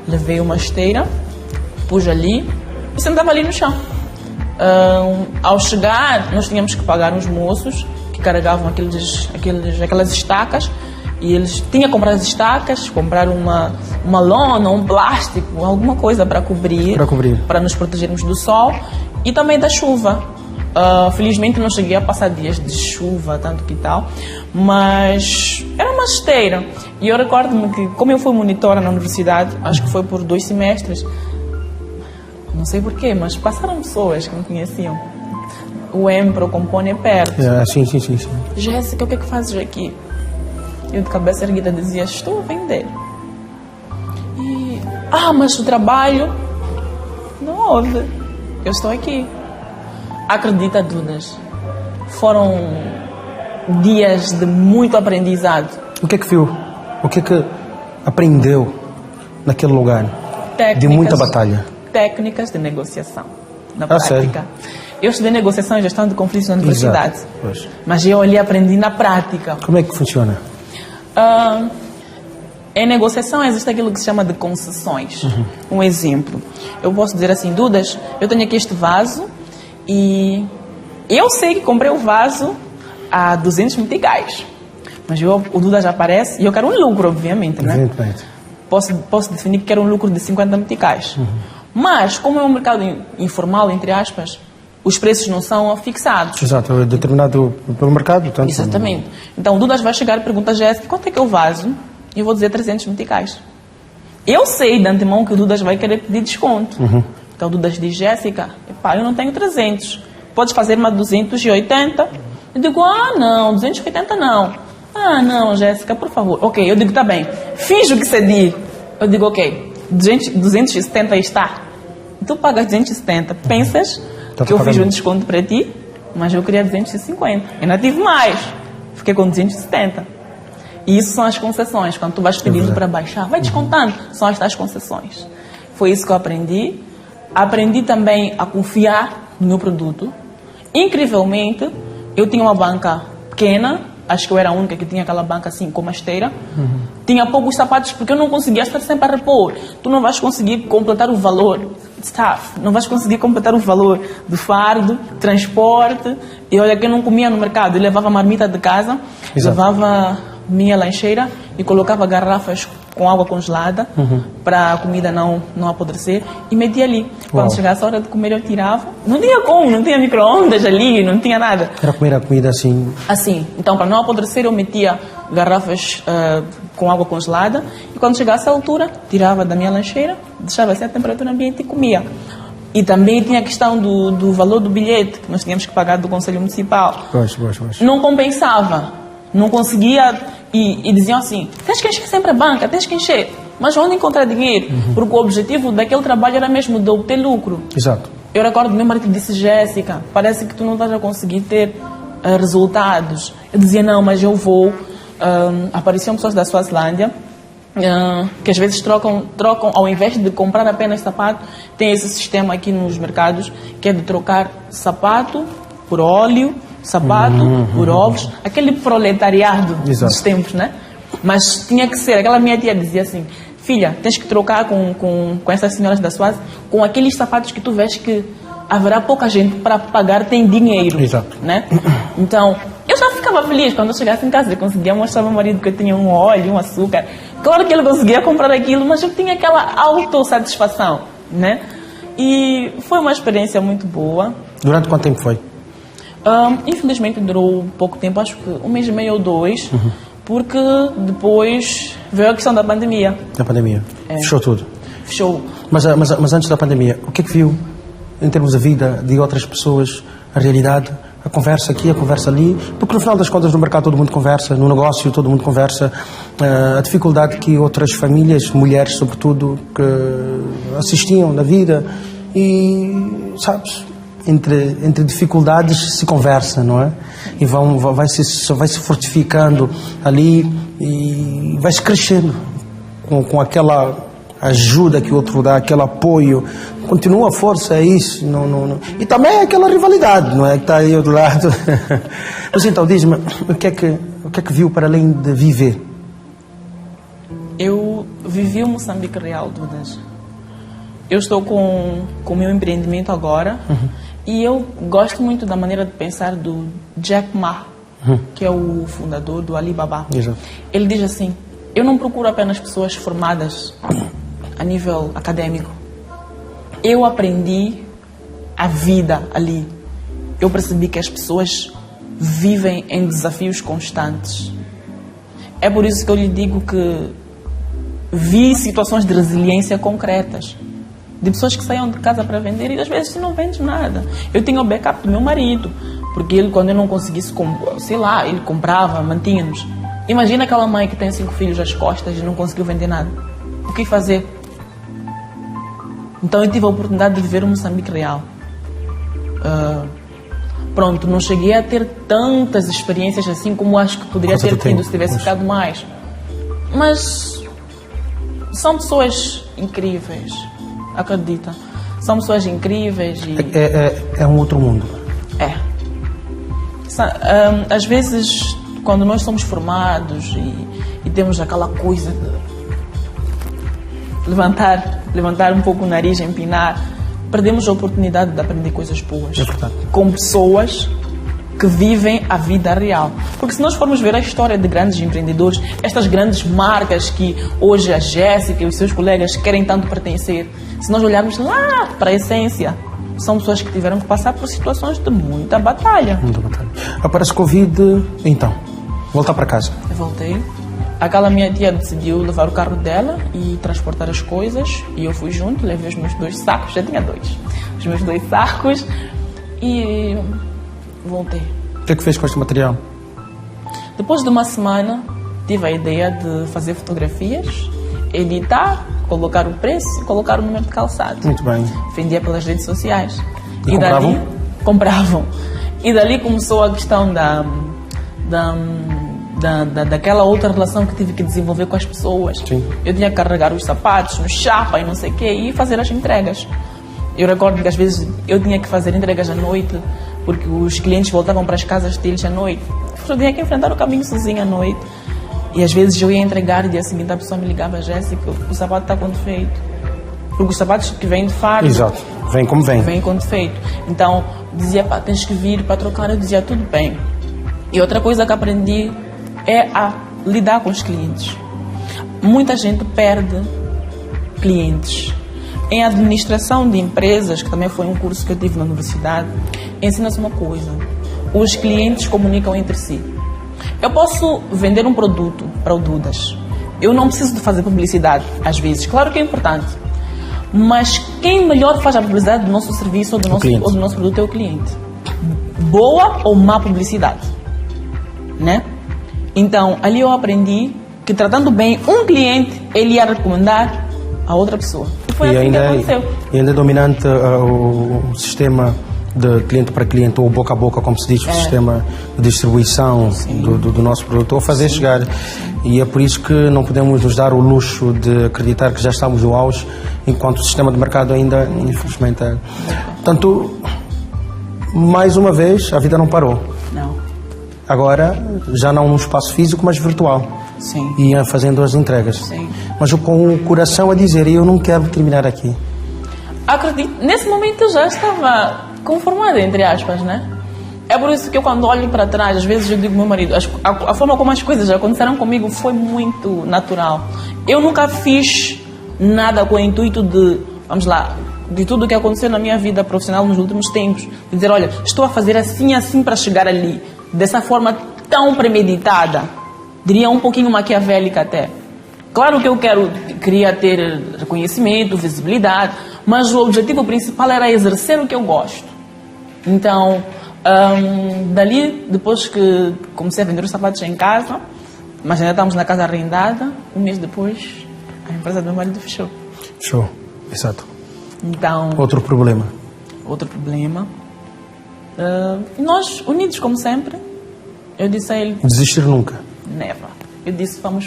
levei uma esteira, pus ali e sentava ali no chão. Ao chegar, nós tínhamos que pagar uns moços que carregavam aquelas estacas e eles tinham que comprar as estacas, comprar uma lona, um plástico, alguma coisa para cobrir, para nos protegermos do sol e também da chuva. Felizmente não cheguei a passar dias de chuva, tanto que tal, mas era uma esteira. E eu recordo-me que, como eu fui monitora na universidade, acho que foi por 2 semestres, não sei porquê, mas passaram pessoas que me conheciam. O Empro, o Compone é perto. Sim. Jéssica, o que é que fazes aqui? Eu de cabeça erguida dizia, estou a vender. E, mas o trabalho não houve. Eu estou aqui. Acredita, Dudas, foram dias de muito aprendizado. O que é que viu? O que é que aprendeu naquele lugar? De muita batalha. Técnicas de negociação, na Sério? prática. Eu estudei negociação e gestão de conflitos na universidade. Exato. Pois. Mas eu ali aprendi na prática. Como é que funciona? Em negociação existe aquilo que se chama de concessões. Um exemplo. Eu posso dizer assim, Dudas, eu tenho aqui este vaso e eu sei que comprei o vaso a 200 meticais. Mas o Dudas já aparece e eu quero um lucro, obviamente, né? Evidentemente. Posso definir que quero um lucro de 50 meticais. Mas, como é um mercado informal, entre aspas, os preços não são fixados. Exato, é determinado pelo mercado. Portanto, Exatamente. Então, o Dudas vai chegar e pergunta a Jéssica, quanto é que é o vaso? E eu vou dizer 300 meticais. Eu sei de antemão que o Dudas vai querer pedir desconto. Então, o Dudas diz, Jéssica, eu não tenho 300. Podes fazer uma 280? Eu digo, não, 280 não. Não, Jéssica, por favor. Ok, eu digo, tá bem. Finge o que você diz. Eu digo, ok, 270 está. Tu pagas 270. Pensas que eu fiz um desconto para ti, mas eu queria 250. Eu não tive mais. Fiquei com 270. E isso são as concessões. Quando tu vais pedindo para baixar, vai descontando. São estas concessões. Foi isso que eu aprendi. Aprendi também a confiar no meu produto. Incrivelmente, eu tinha uma banca pequena. Acho que eu era a única que tinha aquela banca assim, com uma esteira. Tinha poucos sapatos porque eu não conseguia estar sempre a repor. Tu não vais conseguir completar o valor. Não vais conseguir completar o valor do fardo, transporte. E olha que eu não comia no mercado. Eu levava marmita de casa, levava minha lancheira e colocava garrafas com água congelada para a comida não apodrecer e metia ali. Quando chegasse a hora de comer eu tirava. Não tinha como, não tinha micro-ondas ali, não tinha nada. Era comer a comida assim? Assim. Então, para não apodrecer, eu metia garrafas com água congelada e quando chegasse a altura, tirava da minha lancheira, deixava assim a temperatura ambiente e comia. E também tinha a questão do valor do bilhete, que nós tínhamos que pagar do Conselho Municipal. Pois. Não compensava, não conseguia, e diziam assim, tens que encher sempre a banca, tens que encher. Mas onde encontrar dinheiro? Porque o objetivo daquele trabalho era mesmo de obter lucro. Exato. Eu recordo que meu marido disse, Jéssica, parece que tu não estás a conseguir ter resultados. Eu dizia, não, mas eu vou. Apareciam pessoas da Suazilândia, que às vezes trocam, ao invés de comprar apenas sapato, tem esse sistema aqui nos mercados, que é de trocar sapato por óleo, sapato por ovos, aquele proletariado dos tempos, né? Mas tinha que ser, aquela minha tia dizia assim, filha, tens que trocar com essas senhoras da Suaz, com aqueles sapatos que tu vês que haverá pouca gente para pagar, tem dinheiro. Exato. Né? Então, eu já ficava feliz quando eu chegasse em casa, eu conseguia mostrar ao meu marido que eu tinha um óleo, um açúcar. Claro que ele conseguia comprar aquilo, mas eu tinha aquela autossatisfação, né? E foi uma experiência muito boa. Durante quanto tempo foi? Infelizmente durou pouco tempo, acho que 1 mês e meio ou 2, porque depois veio a questão da pandemia. Da pandemia. Fechou tudo. Fechou. Mas antes da pandemia, o que é que viu em termos de vida de outras pessoas, a realidade, a conversa aqui, a conversa ali? Porque no final das contas no mercado todo mundo conversa, no negócio todo mundo conversa, a dificuldade que outras famílias, mulheres sobretudo, que assistiam na vida e, sabes, entre dificuldades se conversa, não é? E vai se fortificando ali e vai-se crescendo com aquela ajuda que o outro dá, aquele apoio. Continua a força, é isso. Não. E também é aquela rivalidade, não é? Que está aí do lado. Mas então, diz-me, o que é que viu para além de viver? Eu vivi o Moçambique Real, Dudas. Eu estou com o meu empreendimento agora e eu gosto muito da maneira de pensar do Jack Ma, que é o fundador do Alibaba. Exato. Ele diz assim, eu não procuro apenas pessoas formadas a nível acadêmico. Eu aprendi a vida ali. Eu percebi que as pessoas vivem em desafios constantes. É por isso que eu lhe digo que vi situações de resiliência concretas. De pessoas que saíam de casa para vender e às vezes não vendes nada. Eu tinha o backup do meu marido, porque ele, quando eu não conseguisse, sei lá, ele comprava, mantinha-nos. Imagina aquela mãe que tem 5 filhos às costas e não conseguiu vender nada. O que fazer? Então eu tive a oportunidade de viver o Moçambique Real. Pronto, não cheguei a ter tantas experiências assim como acho que poderia ter tido se tivesse ficado mais. Mas são pessoas incríveis, acredita. São pessoas incríveis e... É um outro mundo. É. Às vezes, quando nós somos formados e temos aquela coisa de levantar um pouco o nariz, empinar, perdemos a oportunidade de aprender coisas boas. É verdade. Com pessoas que vivem a vida real. Porque se nós formos ver a história de grandes empreendedores, estas grandes marcas que hoje a Jéssica e os seus colegas querem tanto pertencer, se nós olharmos lá para a essência, são pessoas que tiveram que passar por situações de muita batalha. Muita batalha. Aparece Covid, então, voltar para casa. Eu voltei. Aquela minha tia decidiu levar o carro dela e transportar as coisas e eu fui junto, levei os meus 2 sacos, já tinha 2, os meus 2 sacos e voltei. O que é que fez com este material? Depois de uma semana tive a ideia de fazer fotografias, editar, colocar o preço e colocar o número de calçado. Muito bem. Vendia pelas redes sociais. E compravam? Dali, compravam. E dali começou a questão daquela outra relação que tive que desenvolver com as pessoas. Sim. Eu tinha que carregar os sapatos no chapa e não sei o quê e fazer as entregas. Eu recordo que às vezes eu tinha que fazer entregas à noite porque os clientes voltavam para as casas deles à noite. Eu tinha que enfrentar o caminho sozinha à noite. E às vezes eu ia entregar e no dia seguinte a pessoa me ligava, Jéssica, o sapato está com defeito. Porque os sapatos que vêm de fábrica... Exato, vem como vem. Vêm com defeito. Então dizia, pá, tens que vir para trocar. Eu dizia, tudo bem. E outra coisa que aprendi é a lidar com os clientes. Muita gente perde clientes. Em administração de empresas, que também foi um curso que eu tive na universidade, ensina-se uma coisa. Os clientes comunicam entre si. Eu posso vender um produto para o Dudas. Eu não preciso de fazer publicidade, às vezes. Claro que é importante. mas quem melhor faz a publicidade do nosso serviço ou do nosso produto é o cliente. Boa ou má publicidade, né? Então, ali eu aprendi que tratando bem um cliente, ele ia recomendar a outra pessoa. E foi assim que aconteceu. E ainda é dominante o sistema de cliente para cliente, ou boca a boca, como se diz, o sistema de distribuição do nosso produto, ou fazer chegar. E é por isso que não podemos nos dar o luxo de acreditar que já estamos no auge, enquanto o sistema de mercado ainda, infelizmente, é. Portanto, mais uma vez, a vida não parou. Não. Agora, já não num espaço físico, mas virtual. Sim. E fazendo as entregas. Sim. Mas com o coração a dizer, eu não quero terminar aqui. Acredito, nesse momento eu já estava conformada, entre aspas, né? É por isso que eu, quando olho para trás, às vezes eu digo ao meu marido, a forma como as coisas aconteceram comigo foi muito natural. Eu nunca fiz nada com o intuito de, vamos lá, de tudo o que aconteceu na minha vida profissional nos últimos tempos, de dizer, olha, estou a fazer assim, assim para chegar ali, dessa forma tão premeditada, diria um pouquinho maquiavélica até. Claro que eu queria ter reconhecimento, visibilidade, mas o objetivo principal era exercer o que eu gosto. Então, dali, depois que comecei a vender os sapatos em casa, mas ainda estávamos na casa arrendada, um mês depois, a empresa do meu marido fechou. Show, exato. Então, Outro problema. Nós, unidos como sempre, eu disse a ele... Desistir nunca. Never. Eu disse, vamos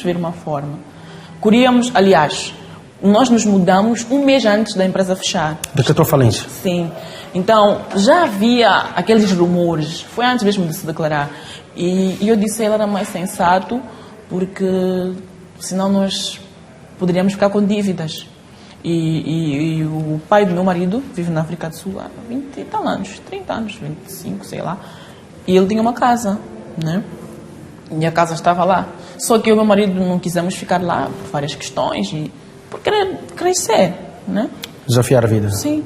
ver uma forma. Queríamos, aliás, nós nos mudamos um mês antes da empresa fechar. Da tua falência. Sim. Então, já havia aqueles rumores, foi antes mesmo de se declarar. E eu disse a ele, era mais sensato, porque senão nós poderíamos ficar com dívidas. E o pai do meu marido vive na África do Sul há 20 e tal anos, 30 anos, 25, sei lá. E ele tinha uma casa, né? E a casa estava lá. Só que eu e meu marido não quisemos ficar lá por várias questões e por querer crescer, né? Desafiar a vida. Sim.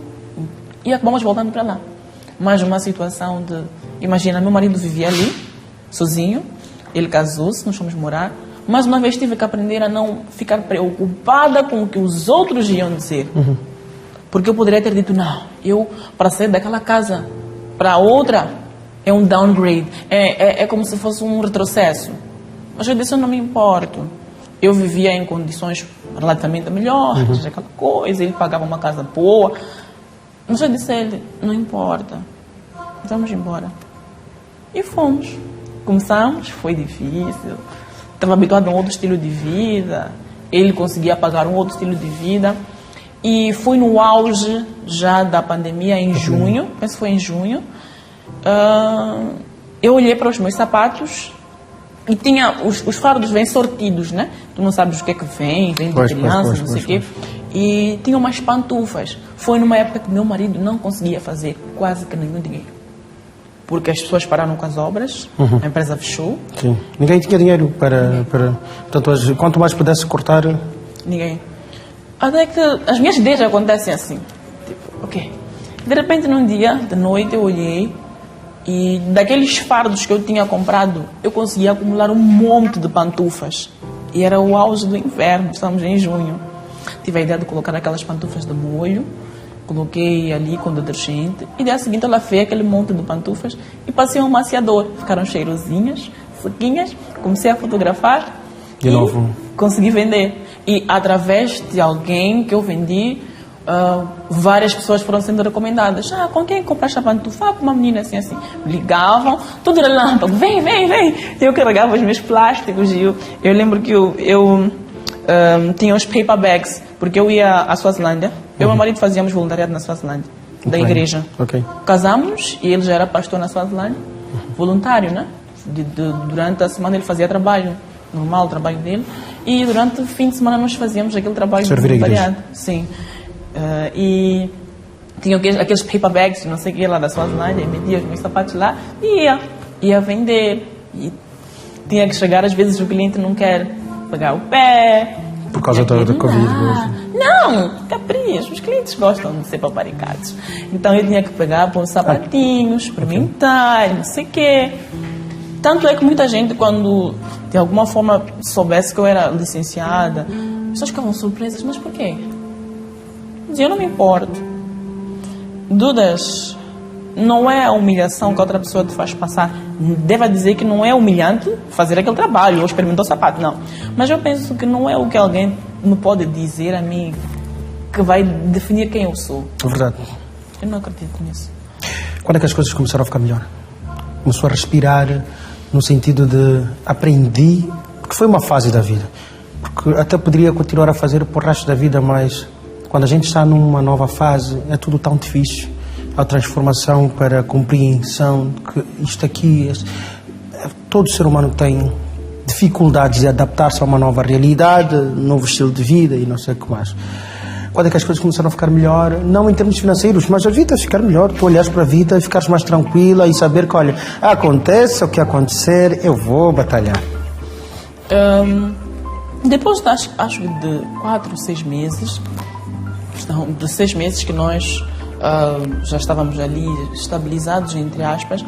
E acabamos voltando para lá. Mais uma situação de... Imagina, meu marido vivia ali, sozinho. Ele casou-se, nós fomos morar. Mais uma vez tive que aprender a não ficar preocupada com o que os outros iam dizer. Uhum. Porque eu poderia ter dito, não, eu, para sair daquela casa para outra, é um downgrade. É como se fosse um retrocesso. Mas eu disse, eu não me importo. Eu vivia em condições relativamente melhores, aquela coisa, ele pagava uma casa boa. Mas eu disse a ele, não importa, vamos embora. E fomos. Começamos, foi difícil. Estava habituado a um outro estilo de vida. Ele conseguia pagar um outro estilo de vida. E foi no auge já da pandemia, em junho, penso que foi em junho. Eu olhei para os meus sapatos e tinha, os fardos vêm sortidos, né? Tu não sabes o que é que vem de criança, não sei o quê. E tinha umas pantufas. Foi numa época que meu marido não conseguia fazer quase que nenhum dinheiro. Porque as pessoas pararam com as obras, a empresa fechou. Sim. Ninguém tinha dinheiro para portanto, quanto mais pudesse cortar... Ninguém. Até que as minhas ideias acontecem assim. Tipo, ok. De repente, num dia, de noite, eu olhei e daqueles fardos que eu tinha comprado, eu conseguia acumular um monte de pantufas. E era o auge do inverno, estamos em junho. Tive a ideia de colocar aquelas pantufas de molho, coloquei ali com detergente e dia seguinte eu lavei aquele monte de pantufas e passei um maciador. Ficaram cheirosinhas, sequinhas, comecei a fotografar de novo. Consegui vender. E através de alguém que eu vendi, várias pessoas foram sendo recomendadas. Com quem compraste a pantufa? Com uma menina assim, assim. Ligavam, tudo era lâmpago, vem. Eu carregava os meus plásticos e eu lembro que eu tinha os paper bags, porque eu ia à Suazilândia. Eu e meu marido fazíamos voluntariado na Suazilândia, da igreja. Casamos e ele já era pastor na Suazilândia, voluntário, né? Durante a semana ele fazia trabalho normal, o trabalho dele, e durante o fim de semana nós fazíamos aquele trabalho de voluntariado. Sim. E tinha aqueles paper bags, não sei o que, lá da Suazilândia, e metia os meus sapatos lá e ia vender. E tinha que chegar, às vezes o cliente não quer pegar o pé. Por causa da Covid. Não, capricho. Os clientes gostam de ser paparicados. Então eu tinha que pegar, pôr os sapatinhos, experimentar, não sei o quê. Tanto é que muita gente, quando de alguma forma soubesse que eu era licenciada, as pessoas ficavam surpresas. Mas por quê? dizia, eu não me importo. Dudas, não é a humilhação que outra pessoa te faz passar. Deva dizer que não é humilhante fazer aquele trabalho ou experimentar o sapato, não. Mas eu penso que não é o que alguém me pode dizer a mim que vai definir quem eu sou. É verdade. Eu não acredito nisso. Quando é que as coisas começaram a ficar melhor? Começou a respirar no sentido de aprendi, porque foi uma fase da vida. Porque até poderia continuar a fazer por resto da vida, mas quando a gente está numa nova fase, é tudo tão difícil. A transformação para a compreensão que isto aqui, todo ser humano tem dificuldades de adaptar-se a uma nova realidade, um novo estilo de vida e não sei o que mais. Quando é que as coisas começaram a ficar melhor? Não em termos financeiros, mas a vida ficar melhor. Tu olhas para a vida, ficares mais tranquila e saber que, olha, acontece o que acontecer, eu vou batalhar. Depois, acho que de 4 ou 6 meses, de 6 meses que nós já estávamos ali estabilizados, entre aspas.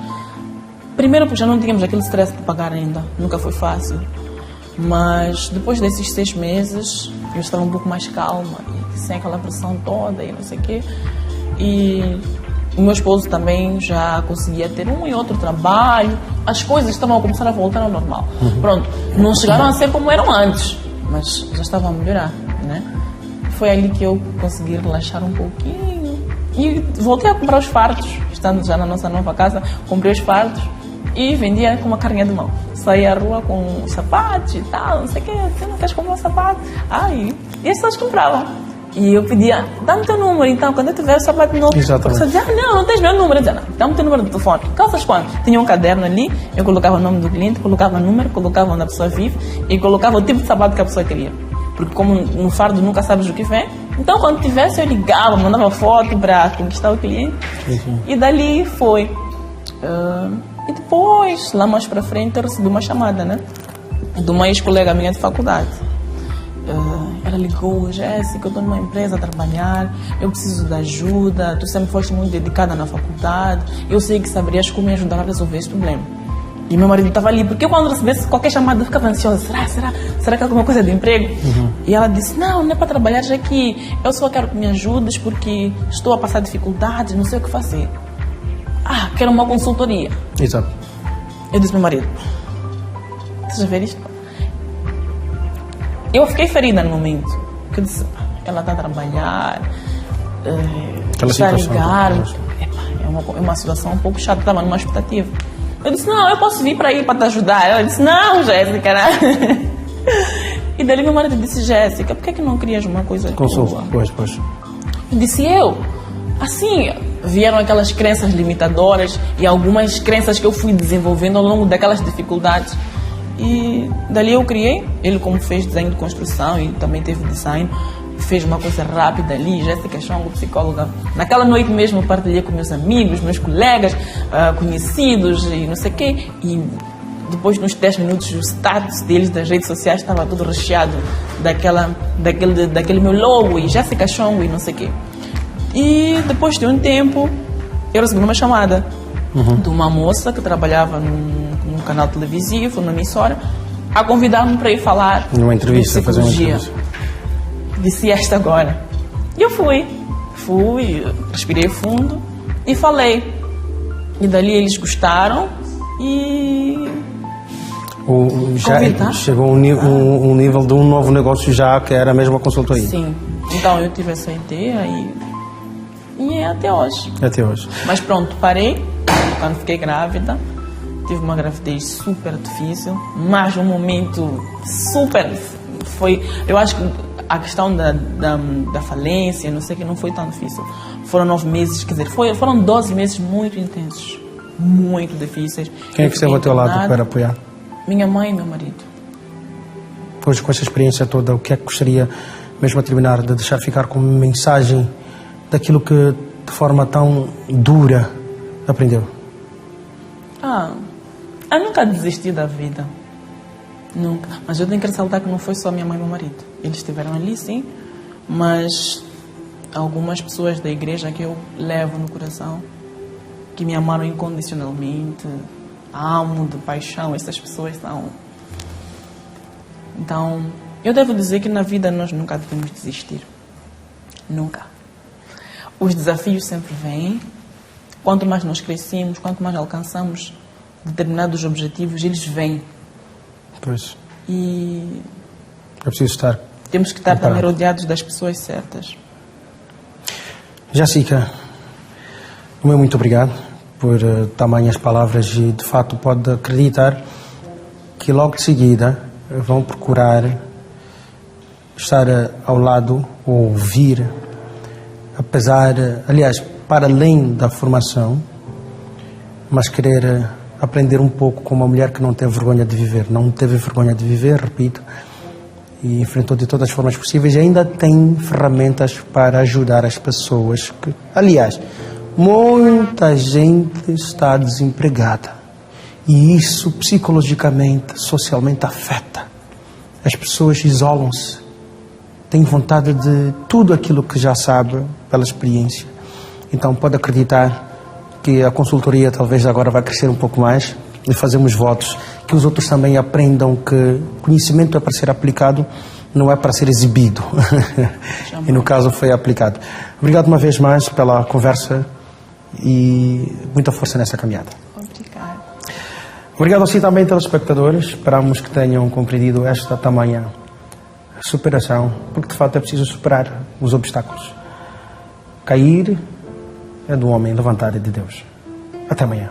Primeiro, porque já não tínhamos aquele stress de pagar ainda, nunca foi fácil. Mas depois desses 6 meses, eu estava um pouco mais calma, e sem aquela pressão toda e não sei o quê. E o meu esposo também já conseguia ter um e outro trabalho, as coisas estavam a começar a voltar ao normal. Pronto, não chegaram a ser como eram antes, mas já estavam a melhorar, né? Foi ali que eu consegui relaxar um pouquinho e voltei a comprar os fardos, estando já na nossa nova casa, comprei os fardos e vendia com uma carinha de mão. Saía à rua com os sapatos e tal, não sei o quê, você não queres comprar um sapato? E as pessoas compravam. E eu pedia, dá-me teu número, então, quando eu tiver o sapato novo. Exatamente. A pessoa dizia, não tens meu número. Eu dizia, não, dá-me teu número de telefone. Calças quanto? Tinha um caderno ali, eu colocava o nome do cliente, colocava o número, colocava onde a pessoa vive e colocava o tipo de sapato que a pessoa queria. Porque como no fardo nunca sabes o que vem, então quando tivesse eu ligava, mandava foto para conquistar o cliente. Uhum. E dali foi. E depois, lá mais para frente, eu recebi uma chamada, né? De uma ex-colega minha de faculdade. Ela ligou, Jéssica, eu estou numa empresa a trabalhar, eu preciso de ajuda, tu sempre foste muito dedicada na faculdade, eu sei que saberias como me ajudar a resolver esse problema. E meu marido estava ali, porque quando recebesse qualquer chamada eu ficava ansiosa, será que é alguma coisa de emprego? Uhum. E ela disse, não é para trabalhar já aqui, eu só quero que me ajudes porque estou a passar dificuldades, não sei o que fazer. Quero uma consultoria. Exato. Eu disse ao meu marido, estás a ver isto? Eu fiquei ferida no momento, porque eu disse, ela está a trabalhar, está a ligar, é uma situação um pouco chata, estava numa expectativa. Eu disse, não, eu posso vir para aí para te ajudar. Ela disse, não, Jéssica, né? E daí meu marido disse, Jéssica, por que não crias uma coisa Consulta, pois. Eu disse, assim, vieram aquelas crenças limitadoras e algumas crenças que eu fui desenvolvendo ao longo daquelas dificuldades. E dali eu criei, ele como fez desenho de construção e também teve design, fez uma coisa rápida ali, Jéssica Chongo, psicóloga. Naquela noite mesmo eu partilhei com meus amigos, meus colegas, conhecidos e não sei o quê. E depois, nos 10 minutos, o status deles das redes sociais estava todo recheado daquele meu logo e Jéssica Chongo e não sei o quê. E depois de um tempo, eu recebi uma chamada de uma moça que trabalhava num canal televisivo, numa emissora, a convidar-me para ir falar numa entrevista, fazer uma entrevista. Disse esta agora. E eu fui, respirei fundo e falei. E dali eles gostaram e já chegou um nível de um novo negócio já que era a mesma consultoria. Sim. Então eu tive essa ideia e é até hoje. Até hoje. Mas pronto, parei quando fiquei grávida. Tive uma gravidez super difícil, mas um momento super foi. Eu acho que a questão da falência, não sei o que, não foi tão difícil. Foram 9 meses, quer dizer, foram 12 meses muito intensos, muito difíceis. Quem é que esteve ao teu lado para apoiar? Minha mãe e meu marido. Hoje, com essa experiência toda, o que é que gostaria, mesmo a terminar, de deixar ficar como mensagem daquilo que, de forma tão dura, aprendeu? Eu nunca desisti da vida. Nunca. Mas eu tenho que ressaltar que não foi só minha mãe e meu marido. Eles estiveram ali, sim, mas algumas pessoas da igreja que eu levo no coração, que me amaram incondicionalmente, amo de paixão, essas pessoas são. Então, eu devo dizer que na vida nós nunca devemos desistir. Nunca. Os desafios sempre vêm. Quanto mais nós crescemos, quanto mais alcançamos determinados objetivos, eles vêm. Pois. E É preciso estar. temos que estar também preparado. rodeados das pessoas certas. Jéssica, o meu muito obrigado por tamanhas palavras e, de fato, pode acreditar que logo de seguida vão procurar estar ao lado, ou ouvir, aliás, para além da formação, mas querer aprender um pouco com uma mulher que não teve vergonha de viver. Não teve vergonha de viver, repito, e enfrentou de todas as formas possíveis e ainda tem ferramentas para ajudar as pessoas. Aliás, muita gente está desempregada e isso psicologicamente, socialmente afeta. As pessoas isolam-se, têm vontade de tudo aquilo que já sabe pela experiência. Então pode acreditar que a consultoria talvez agora vai crescer um pouco mais e fazemos votos que os outros também aprendam que conhecimento é para ser aplicado, não é para ser exibido. E no caso foi aplicado. Obrigado uma vez mais pela conversa e muita força nessa caminhada. Obrigada. Obrigado a si também, telespectadores. Esperamos que tenham compreendido esta tamanha superação, porque de fato é preciso superar os obstáculos. Cair é do homem, levantar é de Deus. Até amanhã.